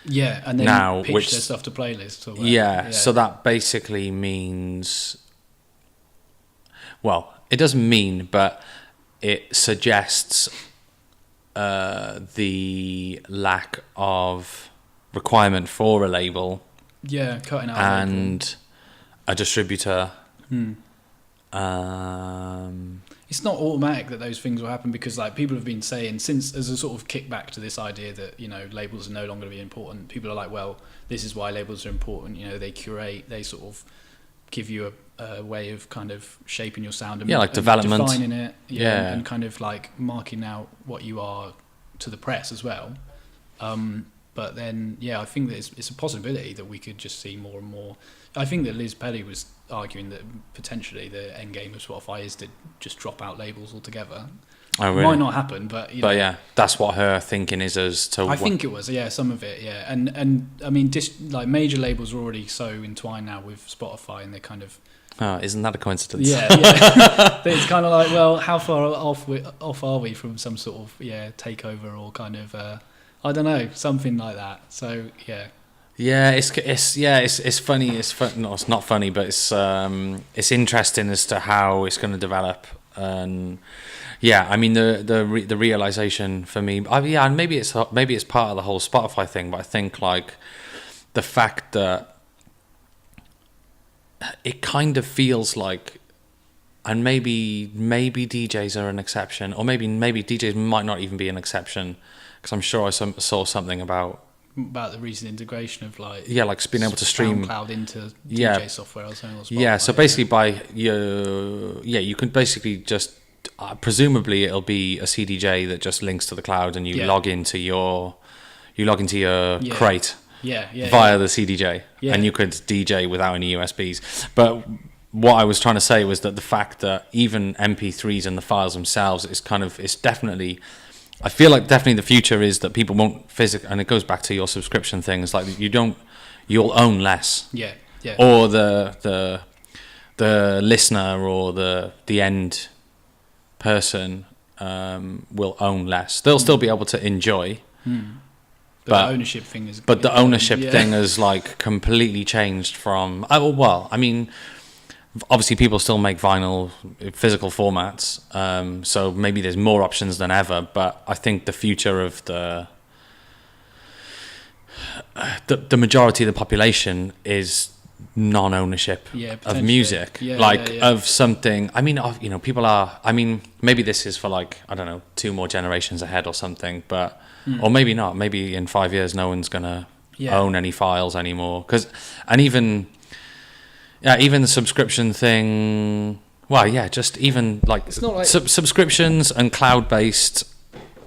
Speaker 2: Yeah, and then
Speaker 1: now,
Speaker 2: pitch their stuff to playlists. Or whatever.
Speaker 1: So that basically means well, it doesn't mean, but it suggests the lack of requirement for a label.
Speaker 2: Yeah, cutting out
Speaker 1: and a distributor.
Speaker 2: It's not automatic that those things will happen, because like people have been saying since, as a sort of kickback to this idea that, you know, labels are no longer going to be important. People are like, well, this is why labels are important. You know, they curate, they sort of give you a way of kind of shaping your sound and,
Speaker 1: like development,
Speaker 2: defining it, and kind of like marking out what you are to the press as well. But then, I think that it's a possibility that we could just see more and more. I think that Liz Pelly was arguing that potentially the end game of Spotify is to just drop out labels altogether.
Speaker 1: Oh, really?
Speaker 2: It might not happen, but
Speaker 1: yeah, that's what her thinking is as to.
Speaker 2: I think it was, some of it, and I mean, like major labels are already so entwined now with Spotify, and they're kind of.
Speaker 1: Oh, isn't that a coincidence?
Speaker 2: Yeah. It's kind of like, well, how far off are we from some sort of takeover or kind of I don't know, something like that. So yeah, it's funny. No, it's not funny, but it's interesting as to how it's going to develop. And I mean the realization for me, and maybe it's part of the whole Spotify thing, but I think like the fact that it kind of feels like, and maybe DJs are an exception, or maybe DJs might not even be an exception, because I'm sure I saw something about the recent integration of like
Speaker 1: being able to stream
Speaker 2: SoundCloud into DJ software or something. Or
Speaker 1: Spotify, so basically you can basically just presumably it'll be a CDJ that just links to the cloud, and you log into your crate via the CDJ, and you could DJ without any USBs. But what I was trying to say was that the fact that even MP3s and the files themselves it's definitely. I feel like definitely the future is that people won't and it goes back to your subscription things, like you'll own less. Or the listener or the end person will own less. They'll still be able to enjoy.
Speaker 2: But the ownership thing is.
Speaker 1: But the ownership thing has like completely changed from. I mean, obviously people still make vinyl physical formats, so maybe there's more options than ever. But I think the future of the majority of the population is non-ownership of music, of something. I mean, people are. I mean, maybe this is for like, I don't know, 2 more generations ahead or something, but or maybe not. Maybe in 5 years, no one's gonna own any files anymore. Even the subscription thing. Well, just even like, subscriptions and cloud-based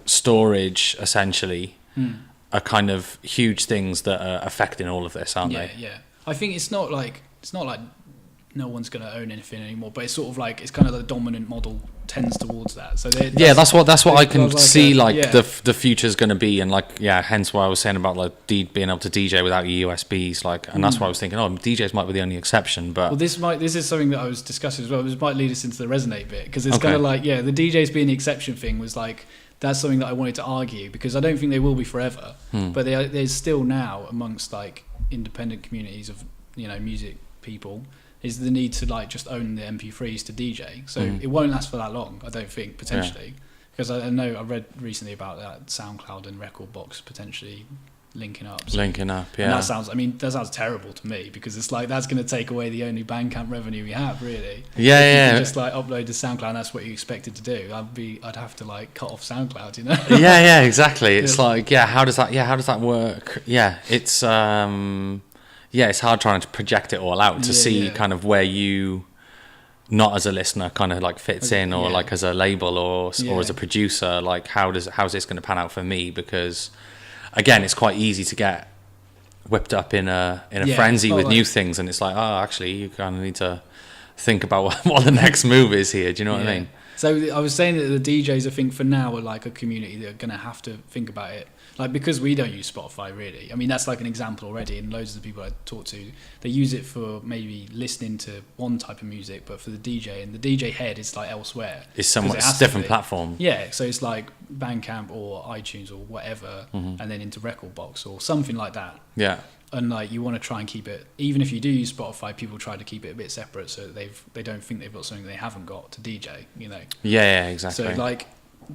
Speaker 1: storage essentially are kind of huge things that are affecting all of this, aren't they?
Speaker 2: Yeah. I think it's not like no one's going to own anything anymore, but it's sort of like it's kind of the dominant model tends towards that. So that's what I can see. The future's going to be, and hence why I was saying about like being able to DJ without your USBs, and that's why I was thinking, DJs might be the only exception. But this is something that I was discussing as well. This might lead us into the Resonate bit, because it's kind of like the DJs being the exception thing was like. That's something that I wanted to argue, because I don't think they will be forever. But there's still now amongst like independent communities of music people is the need to like just own the MP3s to DJ. So it won't last for that long, I don't think, potentially, because I know I read recently about that SoundCloud and Rekordbox potentially linking up. And that sounds terrible to me, because it's like that's going to take away the only Bandcamp revenue we have, really. If you just like upload to SoundCloud and that's what you expected to do, I'd have to like cut off SoundCloud,
Speaker 1: Exactly. It's like how does that work? It's hard trying to project it all out to see kind of where you, not as a listener, kind of like fits in, or like as a label or as a producer, like how's this going to pan out for me? Because again, it's quite easy to get whipped up in a frenzy with new things, and it's like, actually, you kind of need to think about what the next move is here. Do you know what I mean?
Speaker 2: So I was saying that the DJs, I think, for now, are like a community that are going to have to think about it. Like, because we don't use Spotify, really. I mean, that's like an example already, and loads of the people I talk to, they use it for maybe listening to one type of music, but for the DJ, and the DJ head is like elsewhere.
Speaker 1: It's somewhat different platform.
Speaker 2: Yeah, so it's like Bandcamp or iTunes or whatever, and then into Rekordbox or something like that.
Speaker 1: Yeah.
Speaker 2: and like you want to try and keep it, even if you do use Spotify, people try to keep it a bit separate so that they don't think they've got something they haven't got to DJ, you know.
Speaker 1: Yeah, exactly.
Speaker 2: So like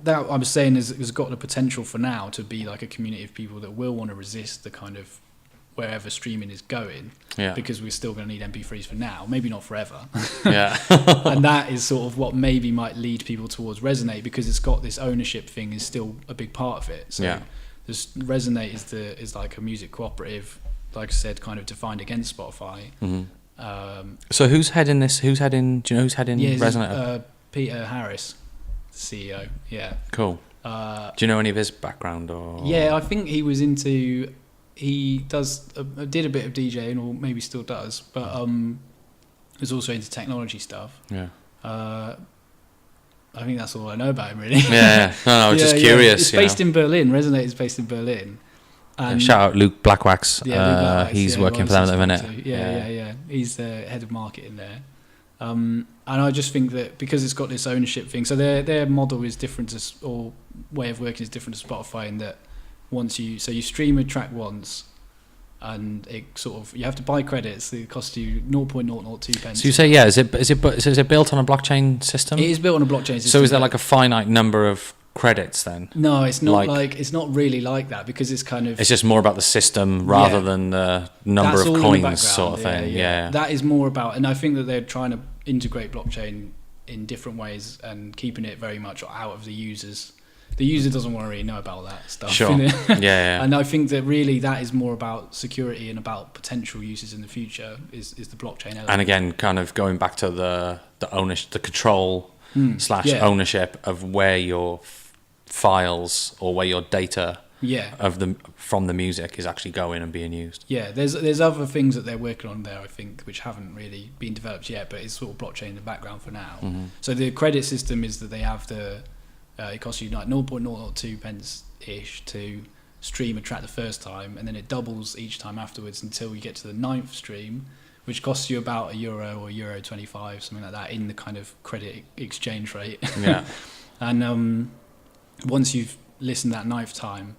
Speaker 2: that I'm saying has got the potential for now to be like a community of people that will want to resist the kind of wherever streaming is going, because we're still going to need MP3s for now, maybe not forever.
Speaker 1: Yeah.
Speaker 2: And that is sort of what maybe might lead people towards Resonate, because it's got this ownership thing is still a big part of it. So this Resonate is like a music cooperative, like I said, kind of defined against Spotify.
Speaker 1: So who's heading this? Do you know who's heading Resonate?
Speaker 2: Peter Harris, CEO. Yeah.
Speaker 1: Cool. Do you know any of his background or?
Speaker 2: Yeah, I think he was into. He did a bit of DJing, or maybe still does, but was also into technology stuff. Yeah. I think that's all I know about him, really.
Speaker 1: Yeah. No, just curious.
Speaker 2: It's based in Berlin. Resonate is based in Berlin. And
Speaker 1: shout out Luke Blackwax. He's working for them at the minute.
Speaker 2: Yeah. He's the head of marketing there. And I just think that because it's got this ownership thing, so their model is different or way of working is different to Spotify in that once you stream a track once, and it sort of you have to buy credits. It costs you 0.002 pence.
Speaker 1: So you say is it built on a blockchain system?
Speaker 2: It is built on a blockchain system.
Speaker 1: So is there like a finite number of credits then?
Speaker 2: No, it's not it's not really like that, because it's kind of...
Speaker 1: It's just more about the system rather than the number of coins sort of thing. Yeah.
Speaker 2: That is more about... And I think that they're trying to integrate blockchain in different ways and keeping it very much out of the users. The user doesn't want to really know about that stuff.
Speaker 1: Sure. Yeah.
Speaker 2: And I think that really that is more about security and about potential uses in the future is the blockchain element.
Speaker 1: And again, kind of going back to the ownership, the control / ownership of where your files or where your data from the music is actually going and being used.
Speaker 2: Yeah, there's other things that they're working on there, I think, which haven't really been developed yet, but it's sort of blockchain in the background for now. So the credit system is that they have it costs you like 0.002 pence ish to stream a track the first time, and then it doubles each time afterwards until you get to the 9th stream, which costs you about €1 or €1.25, something like that, in the kind of credit exchange rate. Yeah. And once you've listened that 9th time,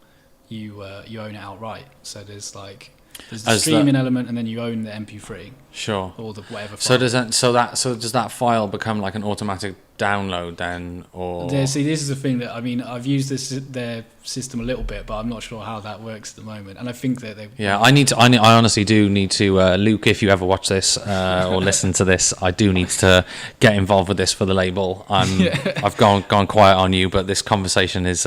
Speaker 2: you own it outright. So there's the streaming element, and then you own the MP3. Sure. Or the whatever file.
Speaker 1: So does that file become like an automatic download then, or?
Speaker 2: See, this is the thing that I've used their system a little bit, but I'm not sure how that works at the moment. And I think that they.
Speaker 1: Yeah, I honestly do need to, Luke, if you ever watch this or listen to this, I do need to get involved with this for the label. I've gone quiet on you, but this conversation is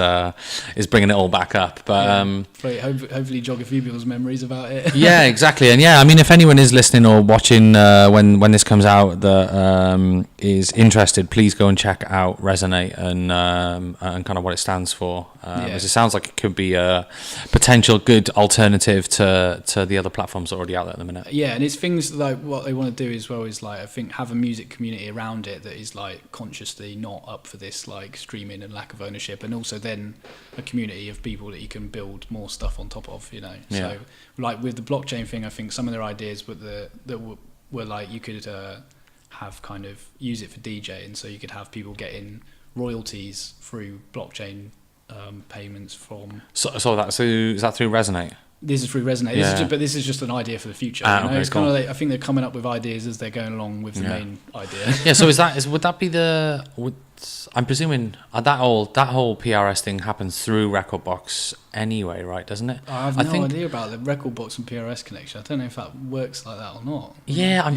Speaker 1: bringing it all back up. But
Speaker 2: hopefully jog a few people's memories about it.
Speaker 1: Yeah, exactly. And if anyone is listening or watching when this comes out that is interested, please go and check out Resonate and kind of what it stands for. As it sounds like it could be a potential good alternative to the other platforms already out there at the minute.
Speaker 2: Yeah, and it's things like what they want to do as well is like, I think, have a music community around it that is like consciously not up for this like streaming and lack of ownership, and also then a community of people that you can build more stuff on top of, Yeah. So like with the blockchain thing, I think some of their ideas were like you could have kind of use it for DJing, so you could have people getting royalties through blockchain payments from. So is that
Speaker 1: through Resonate?
Speaker 2: This is through Resonate, but this is just an idea for the future. It's kind of like, I think they're coming up with ideas as they're going along with the main idea.
Speaker 1: Yeah. So would that be I'm presuming that whole PRS thing happens through Rekordbox anyway, right? Doesn't it?
Speaker 2: I have no idea about the Rekordbox and PRS connection. I don't know if that works like that or not.
Speaker 1: Yeah, I'm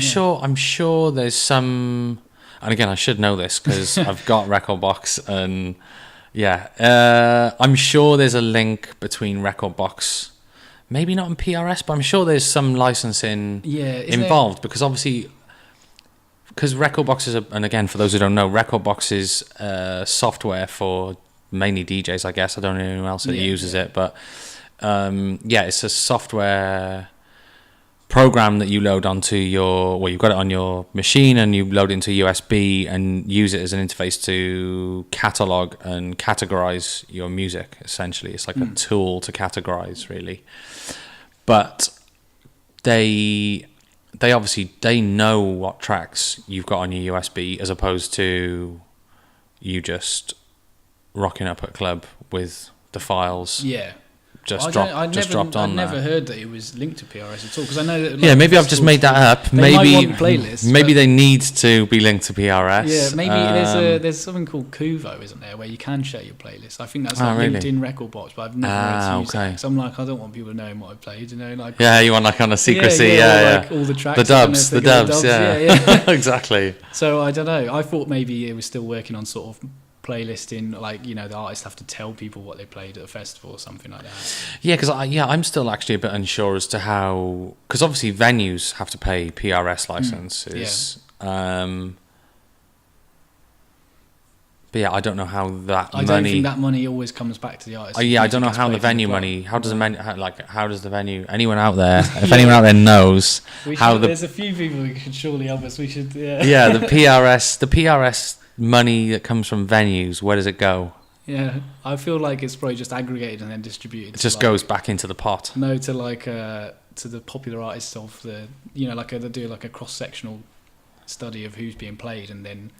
Speaker 1: sure there's some. And again, I should know this because I've got Rekordbox, and I'm sure there's a link between Rekordbox. Maybe not in PRS, but I'm sure there's some licensing involved, because obviously, because Rekordbox is and again, for those who don't know, Rekordbox is software for mainly DJs, I guess. I don't know anyone else that uses it, but it's a software program that you load onto you've got it on your machine, and you load it into USB and use it as an interface to catalog and categorize your music. Essentially, it's like a tool to categorize, really. But they know what tracks you've got on your USB, as opposed to you just rocking up at a club with the files just dropped on
Speaker 2: I'd
Speaker 1: there.
Speaker 2: never heard that it was linked to PRS at all, because I know that
Speaker 1: Maybe I've just made that up.
Speaker 2: They
Speaker 1: Maybe
Speaker 2: might want playlists,
Speaker 1: maybe
Speaker 2: but-
Speaker 1: they need to be linked to PRS.
Speaker 2: Yeah, maybe there's something called Kuvo, isn't there, where you can share your playlist. I think that's like
Speaker 1: really?
Speaker 2: LinkedIn Record Box, but I've never had to use
Speaker 1: okay.
Speaker 2: that. So I'm like, I don't want people knowing what I played, like.
Speaker 1: Yeah, you want like on a secrecy,
Speaker 2: or like all the tracks.
Speaker 1: The dubs,
Speaker 2: yeah.
Speaker 1: Exactly.
Speaker 2: So I don't know. I thought maybe it was still working on sort of playlisting, like, the artists have to tell people what they played at a festival or something like that.
Speaker 1: Yeah, because I'm still actually a bit unsure as to how, because obviously venues have to pay PRS licenses. But yeah, I don't know how that
Speaker 2: I don't think that money always comes back to the artist.
Speaker 1: I don't know how the venue money. How does the venue? Anyone out there? If anyone out there knows
Speaker 2: there's a few people who should surely help us. We should.
Speaker 1: Yeah, the PRS money that comes from venues. Where does it go?
Speaker 2: Yeah, I feel like it's probably just aggregated and then distributed.
Speaker 1: It just goes back into the pot.
Speaker 2: No, to the popular artists of the, they do like a cross sectional study of who's being played and then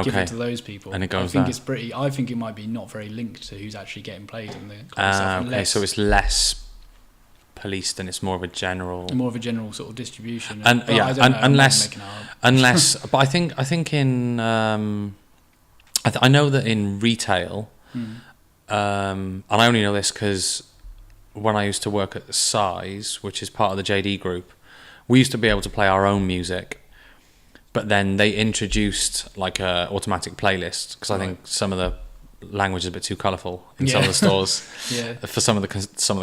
Speaker 2: give it to those people.
Speaker 1: And it goes
Speaker 2: I think it might be not very linked to who's actually getting played in the stuff.
Speaker 1: Okay, so it's less policed and it's more of a general
Speaker 2: sort of distribution.
Speaker 1: And
Speaker 2: but I don't know,
Speaker 1: unless but I think in I know that in retail, and I only know this because when I used to work at the Size, which is part of the JD group, we used to be able to play our own music. But then they introduced like a automatic playlist because I think some of the language is a bit too colourful in some of the stores for some of the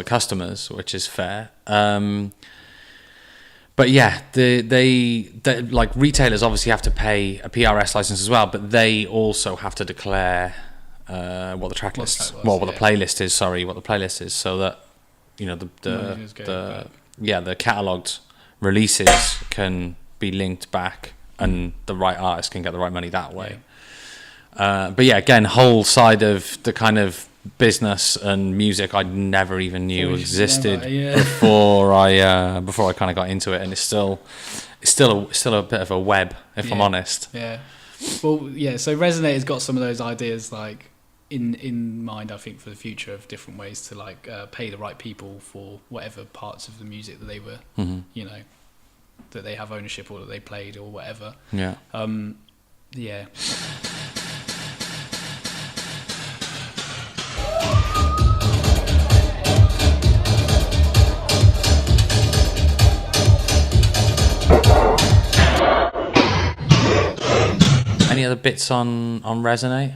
Speaker 1: customers, which is fair. But yeah, they like retailers obviously have to pay a PRS license as well, but they also have to declare what the track list, what the playlist is. Sorry, what the playlist is, so that the catalogued releases can be linked back. And the right artist can get the right money that way. But yeah, again, whole side of the kind of business and music I never even knew existed before I kind of got into it, and it's still a bit of a web, if I'm honest.
Speaker 2: Yeah. Well, yeah. So Resonator's got some of those ideas like in mind, I think, for the future of different ways to like pay the right people for whatever parts of the music that they were, that they have ownership or that they played or whatever.
Speaker 1: Yeah.
Speaker 2: Yeah.
Speaker 1: Any other bits on Resonate?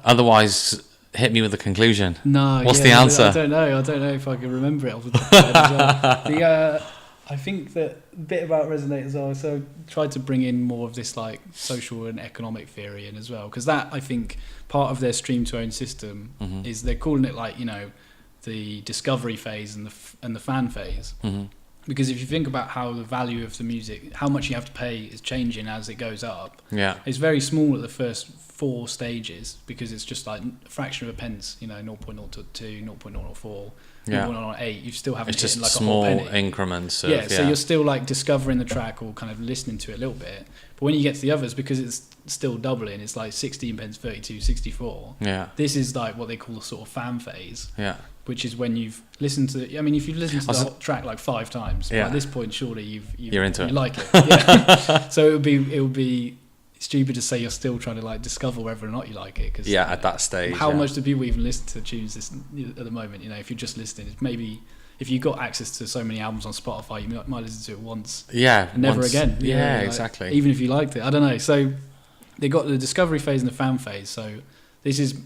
Speaker 1: Otherwise, hit me with the conclusion.
Speaker 2: No.
Speaker 1: What's the answer?
Speaker 2: I don't know if I can remember it off the top of my head as well. I think that a bit about Resonate as well, so I tried to bring in more of this like social and economic theory in as well, because that, I think, part of their stream to own system is they're calling it like, the discovery phase and the fan phase. Because if you think about how the value of the music, how much you have to pay is changing as it goes up.
Speaker 1: Yeah.
Speaker 2: It's very small at the first 4 stages because it's just like a fraction of a pence, 0.02, 0.004, 0.08. You still haven't hit like
Speaker 1: small
Speaker 2: a whole penny.
Speaker 1: increments.
Speaker 2: So you're still like discovering the track or kind of listening to it a little bit. But when you get to the others, because it's still doubling, it's like 16 pence, 32, 64.
Speaker 1: Yeah.
Speaker 2: This is like what they call the sort of fan phase.
Speaker 1: Yeah.
Speaker 2: Which is when you've listened to, if you've listened to the whole track like 5 times, at this point surely you're into it. You like it. Yeah. So it would be stupid to say you're still trying to like discover whether or not you like it. Cause,
Speaker 1: at that stage.
Speaker 2: How much do people even listen to tunes at the moment? If you're just listening, maybe if you got access to so many albums on Spotify, you might listen to it once.
Speaker 1: Yeah.
Speaker 2: And never again.
Speaker 1: Yeah, exactly.
Speaker 2: Even if you liked it. I don't know. So they got the discovery phase and the fan phase. So this is...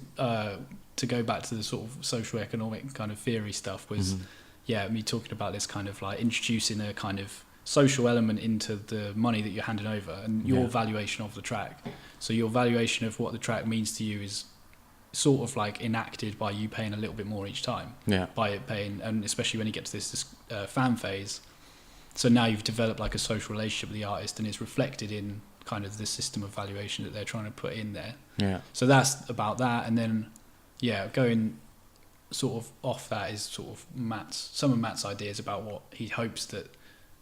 Speaker 2: to go back to the sort of social economic kind of theory stuff was me talking about this kind of like introducing a kind of social element into the money that you're handing over and your valuation of the track. So your valuation of what the track means to you is sort of like enacted by you paying a little bit more each time. Yeah. By it paying, and especially when you get to this fan phase. So now you've developed like a social relationship with the artist and it's reflected in kind of the system of valuation that they're trying to put in there. Yeah. So that's about that, and then going sort of off that is sort of some of Matt's ideas about what he hopes that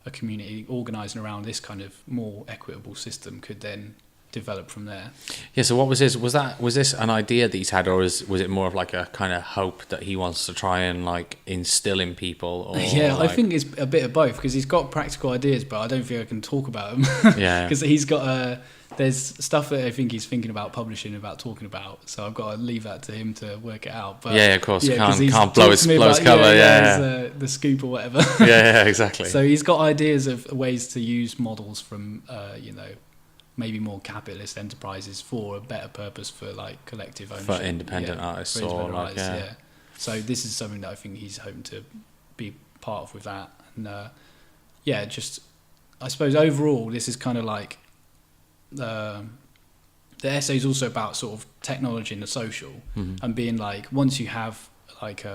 Speaker 2: a community organising around this kind of more equitable system could then develop from there.
Speaker 1: Yeah. So what was his? Was this an idea that he's had, or was it more of like a kind of hope that he wants to try and like instill in people? Or
Speaker 2: Yeah,
Speaker 1: like...
Speaker 2: I think it's a bit of both, because he's got practical ideas, but I don't think I can talk about them.
Speaker 1: Yeah.
Speaker 2: Because he's got there's stuff that I think he's thinking about publishing, about talking about. So I've got to leave that to him to work it out. But
Speaker 1: yeah, of course,
Speaker 2: yeah,
Speaker 1: can't blow his cover. Yeah,
Speaker 2: the scoop or whatever.
Speaker 1: Yeah, exactly.
Speaker 2: So he's got ideas of ways to use models from maybe more capitalist enterprises for a better purpose, for like collective ownership,
Speaker 1: for independent artists,
Speaker 2: for
Speaker 1: or
Speaker 2: independent
Speaker 1: like
Speaker 2: artists, So this is something that I think he's hoping to be part of with that. And just I suppose overall this is kind of like the essay is also about sort of technology and the social, and being like, once you have like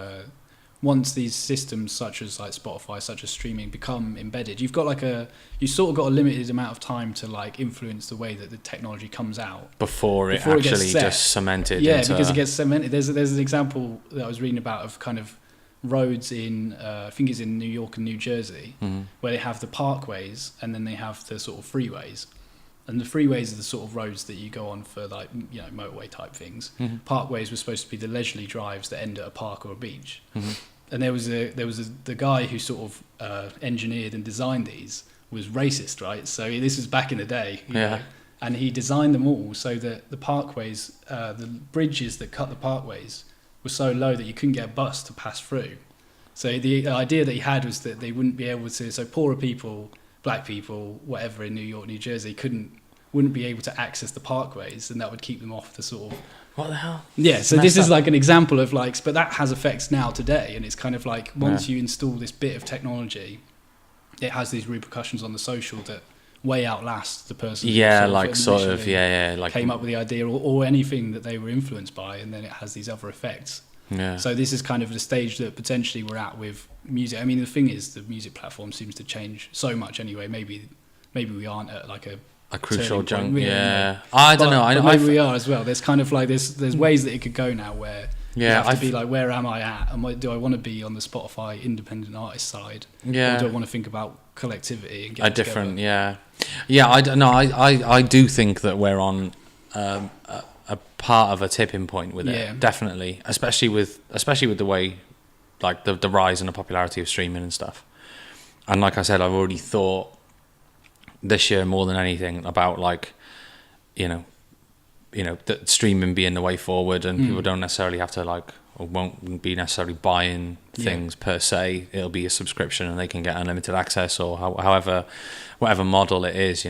Speaker 2: once these systems such as like Spotify, such as streaming, become embedded, you sort of got a limited amount of time to like influence the way that the technology comes out
Speaker 1: before it actually just cemented.
Speaker 2: Yeah, because it gets cemented. There's an example that I was reading about of kind of roads in I think it's in New York and New Jersey, where they have the parkways and then they have the sort of freeways. And the freeways are the sort of roads that you go on for like, motorway type things. Parkways were supposed to be the leisurely drives that end at a park or a beach. And there was the guy who sort of engineered and designed these was racist, right? So this was back in the day. You know? And he designed them all so that the parkways, the bridges that cut the parkways were so low that you couldn't get a bus to pass through. So the idea that he had was that they wouldn't be able to, so poorer people, black people, whatever, in New York, New Jersey, wouldn't be able to access the parkways, and that would keep them off the sort of...
Speaker 1: What the hell?
Speaker 2: Yeah, so this is like an example of like, but that has effects now today, and it's kind of like, once you install this bit of technology, it has these repercussions on the social that way outlast the person who came up with the idea, or anything that they were influenced by, and then it has these other effects.
Speaker 1: Yeah.
Speaker 2: So this is kind of the stage that potentially we're at with music. I mean, the thing is, the music platform seems to change so much anyway. Maybe we aren't at like a
Speaker 1: crucial
Speaker 2: jump.
Speaker 1: Really,
Speaker 2: I
Speaker 1: don't know.
Speaker 2: But maybe we are as well. There's kind of like there's ways that it could go now where you have to be like, where am I at? Do I want to be on the Spotify independent artist side?
Speaker 1: Yeah.
Speaker 2: Or do I want to think about collectivity and get
Speaker 1: a different together? I don't know. I do think that we're on a part of a tipping point with it, definitely, especially with the way, like the rise and the popularity of streaming and stuff. And like I said, I've already thought this year more than anything about like, that streaming being the way forward, and people don't necessarily have to like, or won't be necessarily buying things per se. It'll be a subscription and they can get unlimited access, or whatever model it is,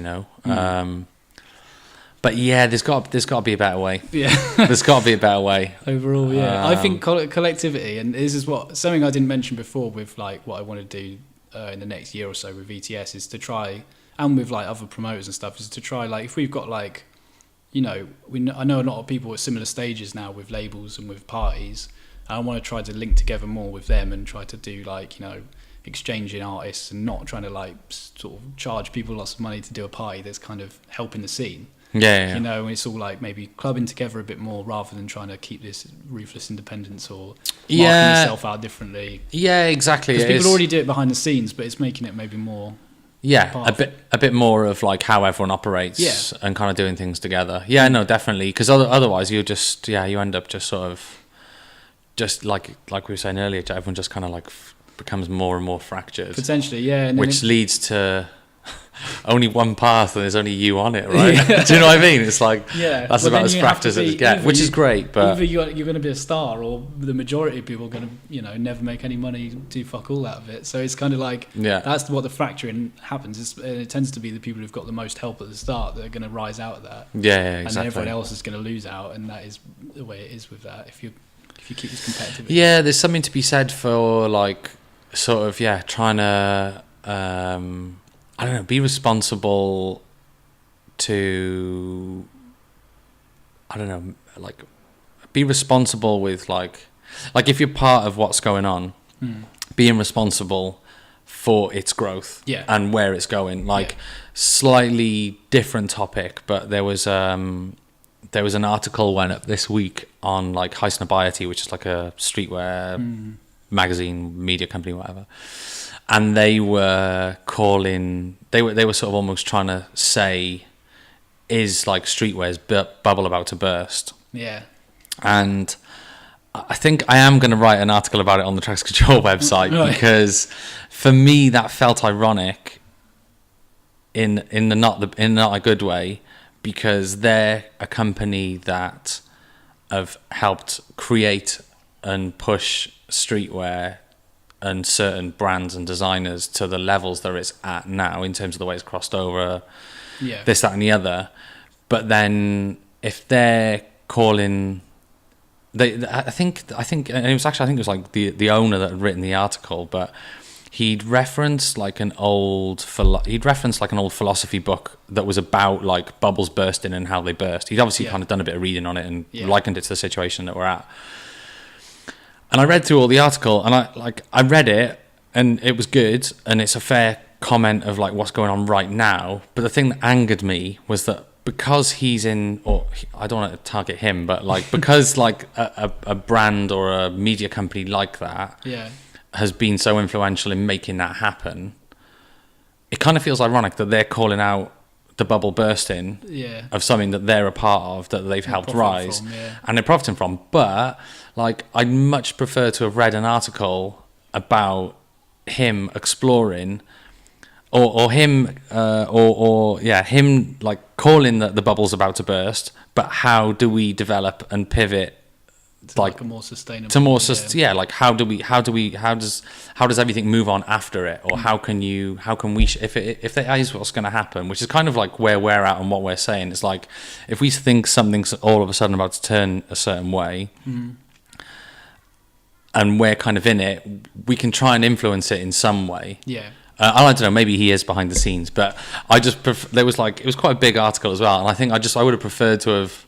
Speaker 1: But yeah, there's got to be a better way. Yeah, there's got to be a better way.
Speaker 2: Overall, yeah, I think collectivity, and this is something I didn't mention before with like what I want to do in the next year or so with ETS is to try, and with like other promoters and stuff, is to try like, if we've got like, I know a lot of people at similar stages now with labels and with parties, and I want to try to link together more with them and try to do like, exchanging artists, and not trying to like sort of charge people lots of money to do a party that's kind of helping the scene.
Speaker 1: Yeah.
Speaker 2: And it's all like maybe clubbing together a bit more rather than trying to keep this ruthless independence or marking yourself out differently.
Speaker 1: Yeah, exactly.
Speaker 2: Because people already do it behind the scenes, but it's making it maybe more.
Speaker 1: Yeah, a bit more of like how everyone operates and kind of doing things together. Yeah, no, definitely. Because otherwise you just you end up just sort of just like we were saying earlier, everyone just kind of like becomes more and more fractured.
Speaker 2: Potentially, yeah. And
Speaker 1: which leads to only one path and there's only you on it, right? Do you know what I mean? It's like, that's about as fractured as it gets, which is great, but
Speaker 2: either you're going to be a star, or the majority of people are going to never make any money, do fuck all out of it. So it's kind of like, that's what the fracturing happens. It tends to be the people who've got the most help at the start that are going to rise out of that.
Speaker 1: Exactly.
Speaker 2: And then everyone else is going to lose out, and that is the way it is with that. If you keep this competitive.
Speaker 1: Yeah, there's something to be said for like sort of trying to I don't know, be responsible to, I don't know, like be responsible with like if you're part of what's going on, being responsible for its growth and where it's going. Like slightly different topic, but there was an article went up this week on like Highsnobiety, which is like a streetwear magazine, media company, whatever. And they were sort of almost trying to say is like streetwear's bubble about to burst.
Speaker 2: Yeah.
Speaker 1: And I think I am going to write an article about it on the Trax Couture website,
Speaker 2: Right.
Speaker 1: because for me that felt ironic in not a good way, because they're a company that have helped create and push streetwear and certain brands and designers to the levels that it's at now in terms of the way it's crossed over, this, that, and the other. But then if they're calling, I think, and it was actually, I think it was like the owner that had written the article, but he'd referenced like an old philosophy book that was about like bubbles bursting and how they burst. He'd obviously kind of done a bit of reading on it and likened it to the situation that we're at. And I read through all the article, and I read it, and it was good, and it's a fair comment of like what's going on right now. But the thing that angered me was that because he's in, or I don't want to target him, but like because like a brand or a media company like that has been so influential in making that happen, it kind of feels ironic that they're calling out the bubble bursting of something that they're a part of, that they've helped rise and they're profiting from. But like, I'd much prefer to have read an article about him exploring, him like calling that the bubble's about to burst, but how do we develop and pivot
Speaker 2: to like a more sustainable,
Speaker 1: like how does everything move on after it, or how can we if that is what's going to happen, which is kind of like where we're at and what we're saying. It's like, if we think something's all of a sudden about to turn a certain way, and we're kind of in it, we can try and influence it in some way. I don't know, maybe he is behind the scenes, but I just it was quite a big article as well, and I think I would have preferred to have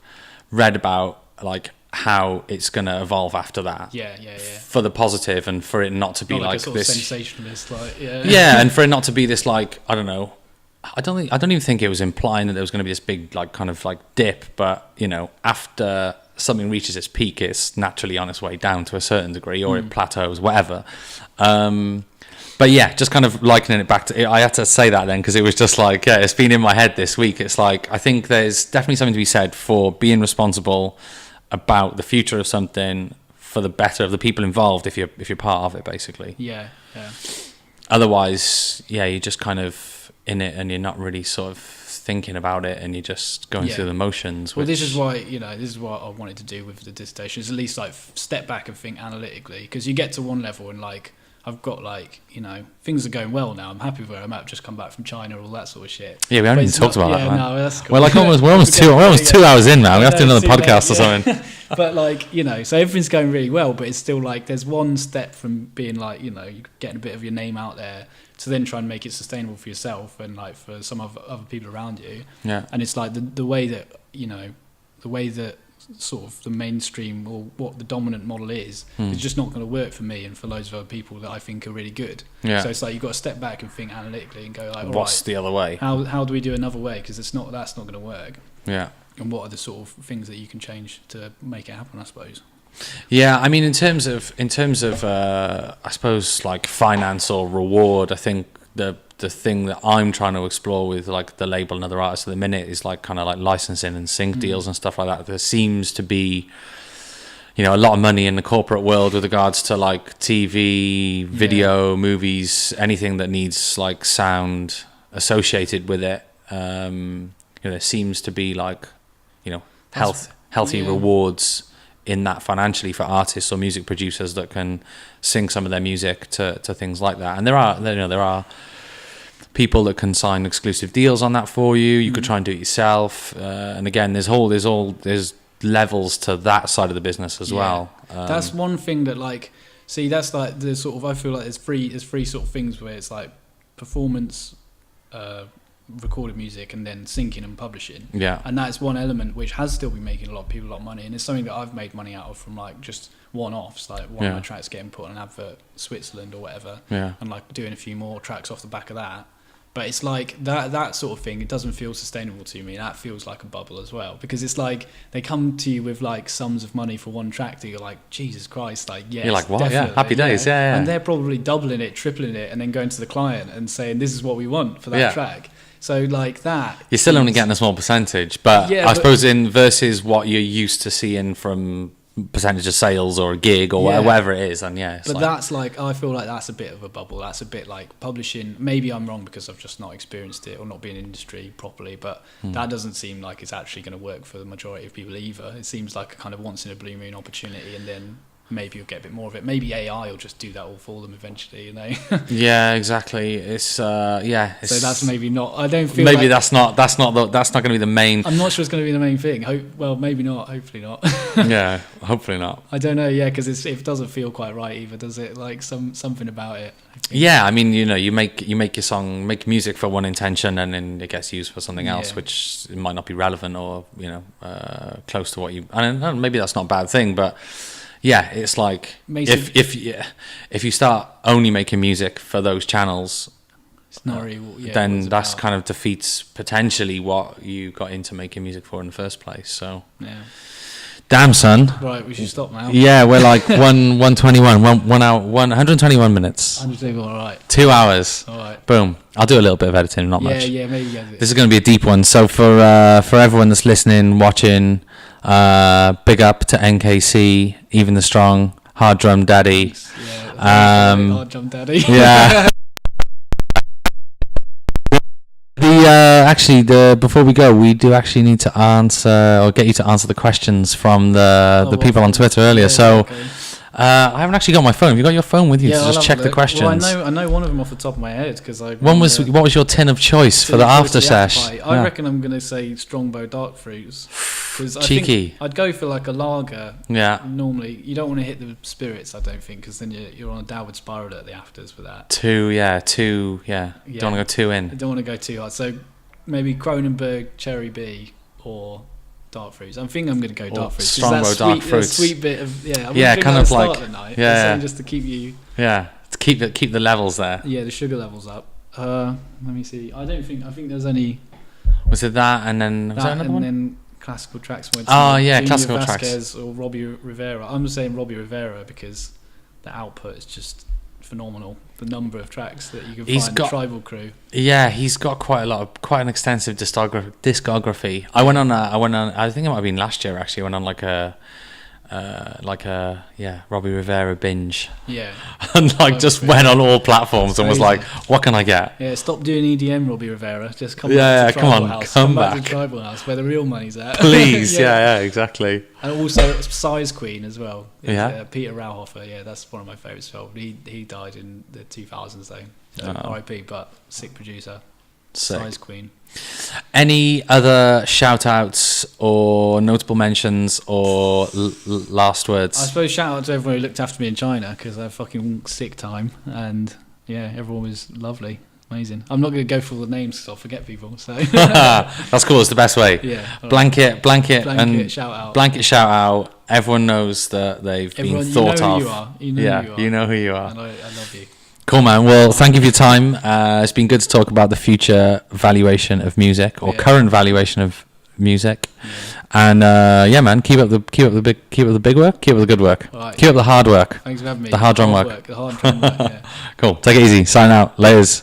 Speaker 1: read about like how it's going to evolve after that, for the positive, and for it not to be
Speaker 2: not like a sort
Speaker 1: this
Speaker 2: of sensationalist, like
Speaker 1: and for it not to be this like, I don't know, I don't even think it was implying that there was going to be this big like kind of like dip, but you know, after something reaches its peak, it's naturally on its way down to a certain degree, or it plateaus, whatever. But yeah, just kind of likening it back to, I had to say that then because it was just like, it's been in my head this week. It's like, I think there's definitely something to be said for being responsible about the future of something for the better of the people involved, if you're part of it, basically. Otherwise, you're just kind of in it and you're not really sort of thinking about it, and you're just going through the motions.
Speaker 2: Well, this is why I wanted to do with the dissertation, is at least like step back and think analytically, because you get to one level and like, I've got like, you know, things are going well now. I'm happy with where I'm at. I've just come back from China, all that sort of shit.
Speaker 1: Yeah, we haven't even talked about that, man.
Speaker 2: No, that's cool.
Speaker 1: We're like we're almost 2 hours in, man. We have to do another podcast or something.
Speaker 2: But like, you know, so everything's going really well, but it's still like there's one step from being like, you know, you're getting a bit of your name out there to then try and make it sustainable for yourself and like for some of other people around you. And it's like the way that, you know, the way that sort of the mainstream or what the dominant model is just not going to work for me and for loads of other people that I think are really good. So it's like you've got to step back and think analytically and go like,
Speaker 1: what's the other way?
Speaker 2: How do we do another way? Because that's not going to work. And what are the sort of things that you can change to make it happen, I suppose.
Speaker 1: I mean, in terms of I suppose like finance or reward, I think the thing that I'm trying to explore with like the label and other artists at the minute is like kind of like licensing and sync deals and stuff like that. There seems to be, you know, a lot of money in the corporate world with regards to like TV, video, movies, anything that needs like sound associated with it. You know, there seems to be like, you know, healthy rewards in that financially for artists or music producers that can sing some of their music to things like that. And there are people that can sign exclusive deals on that for you. You could try and do it yourself. And again, there's levels to that side of the business as well.
Speaker 2: That's one thing that like, see, that's like the sort of, I feel like there's three sort of things where it's like performance, recorded music, and then syncing and publishing. And that's one element which has still been making a lot of people a lot of money, and it's something that I've made money out of from like just one-offs, like one of my tracks getting put on an advert Switzerland or whatever, and like doing a few more tracks off the back of that. But it's like that sort of thing, it doesn't feel sustainable to me. That feels like a bubble as well, because it's like they come to you with like sums of money for one track that you're like, Jesus Christ, like, yes,
Speaker 1: you're like, what?
Speaker 2: definitely,
Speaker 1: Happy days,
Speaker 2: and they're probably doubling it, tripling it, and then going to the client and saying, this is what we want for that track. So like that,
Speaker 1: you're still only getting a small percentage, but
Speaker 2: Yeah,
Speaker 1: I suppose in versus what you're used to seeing from percentage of sales or a gig or
Speaker 2: Yeah.
Speaker 1: whatever it is, and it's
Speaker 2: But
Speaker 1: like,
Speaker 2: that's like, I feel like that's a bit of a bubble. That's a bit like publishing. Maybe I'm wrong because I've just not experienced it or not been in industry properly. But that doesn't seem like it's actually going to work for the majority of people either. It seems like a kind of once in a blue moon opportunity, and then maybe you'll get a bit more of it. Maybe AI will just do that all for them eventually, you know.
Speaker 1: yeah, exactly. It's it's,
Speaker 2: So that's maybe not. I don't feel
Speaker 1: maybe
Speaker 2: like,
Speaker 1: that's not going to be the main.
Speaker 2: I'm not sure it's going to be the main thing. Well, maybe not. Hopefully not.
Speaker 1: Yeah, hopefully not.
Speaker 2: I don't know. Yeah, because it doesn't feel quite right either, does it? Like something about it.
Speaker 1: Yeah, I mean, you make your song, make music for one intention, and then it gets used for something else,
Speaker 2: Yeah.
Speaker 1: which might not be relevant or close to what you. I don't know, maybe that's not a bad thing, but yeah, it's like if you start only making music for those channels,
Speaker 2: It's not really, what
Speaker 1: then
Speaker 2: it's
Speaker 1: that's
Speaker 2: about.
Speaker 1: kind of defeats potentially what you got into making music for in the first place. So,
Speaker 2: Yeah.
Speaker 1: damn son.
Speaker 2: Right, we should stop now.
Speaker 1: Yeah, we're like 121, 1 hour, 121 minutes,
Speaker 2: I'm doing all right.
Speaker 1: 2 hours.
Speaker 2: All right.
Speaker 1: Boom. I'll do a little bit of editing, not much.
Speaker 2: Yeah, maybe. Yeah.
Speaker 1: This is going to be a deep one. So for everyone that's listening, watching, big up to NKC, Even the Strong, Hard Drum Daddy.
Speaker 2: Yeah. Hard Drum Daddy.
Speaker 1: Yeah. Before we go, we do actually need to answer or get you to answer the questions from the people on Twitter earlier.
Speaker 2: Yeah,
Speaker 1: so
Speaker 2: okay.
Speaker 1: I haven't actually got my phone. Have you got your phone with you to
Speaker 2: I'll
Speaker 1: just
Speaker 2: have a
Speaker 1: check the
Speaker 2: look.
Speaker 1: questions?
Speaker 2: Well, I know one of them off the top of my head because I.
Speaker 1: What was your tin of choice for the after sesh?
Speaker 2: I reckon I'm going to say Strongbow Dark Fruits. I
Speaker 1: Cheeky.
Speaker 2: think I'd go for like a lager.
Speaker 1: Yeah.
Speaker 2: Normally, you don't want to hit the spirits, I don't think, because then you're on a downward spiral at the afters for that.
Speaker 1: Two. Don't want to go two
Speaker 2: I
Speaker 1: in.
Speaker 2: don't want to go too hard. So maybe Kronenberg Cherry B or Dark Fruits. I think I'm going to go Dark Fruits.
Speaker 1: Strongbow Dark Fruits.
Speaker 2: Sweet bit of
Speaker 1: Kind of like
Speaker 2: just to keep you.
Speaker 1: Yeah, to keep the levels there.
Speaker 2: Yeah, the sugar levels up. Let me see. I think there's only
Speaker 1: Was it that and then was there another one?
Speaker 2: then classical tracks.
Speaker 1: Classical
Speaker 2: Vasquez
Speaker 1: tracks.
Speaker 2: or Robbie Rivera. I'm saying Robbie Rivera because the output is just phenomenal. The number of tracks that you can find. The Tribal Crew.
Speaker 1: Yeah, he's got quite an extensive discography. I went on. I think it might have been last year actually. I went on like a Robbie Rivera binge.
Speaker 2: Yeah.
Speaker 1: And just went on all platforms and was like, what can I get?
Speaker 2: Yeah, stop doing EDM, Robbie Rivera. Just come
Speaker 1: back
Speaker 2: to
Speaker 1: come
Speaker 2: Tribal
Speaker 1: on,
Speaker 2: House.
Speaker 1: come
Speaker 2: back
Speaker 1: back
Speaker 2: to Tribal House where the real money's at.
Speaker 1: Please, yeah, exactly.
Speaker 2: And also Size Queen as well.
Speaker 1: Yeah.
Speaker 2: Peter Rauhofer, yeah, that's one of my favourites. He died in the 2000s though. So R.I.P. But sick producer.
Speaker 1: Sick.
Speaker 2: Size Queen.
Speaker 1: Any other shout outs or notable mentions or last words?
Speaker 2: I suppose shout out to everyone who looked after me in China because I had fucking sick time and yeah, everyone was lovely, amazing. I'm not going to go through all the names because I'll forget people. So
Speaker 1: that's cool. It's the best way.
Speaker 2: Yeah.
Speaker 1: Blanket, and
Speaker 2: shout out.
Speaker 1: Blanket shout out. Everyone knows that they've been thought of.
Speaker 2: You know who you are.
Speaker 1: You know who you are.
Speaker 2: And I love you.
Speaker 1: Cool, man. Well, thank you for your time. It's been good to talk about the future valuation of music or current valuation of music. Yeah. And man, keep up the big work. Keep up the good work.
Speaker 2: Right.
Speaker 1: Keep up the hard work.
Speaker 2: Thanks for having me.
Speaker 1: The hard drum work.
Speaker 2: The hard drum work. Yeah.
Speaker 1: Cool. Take it easy. Sign out. Layers.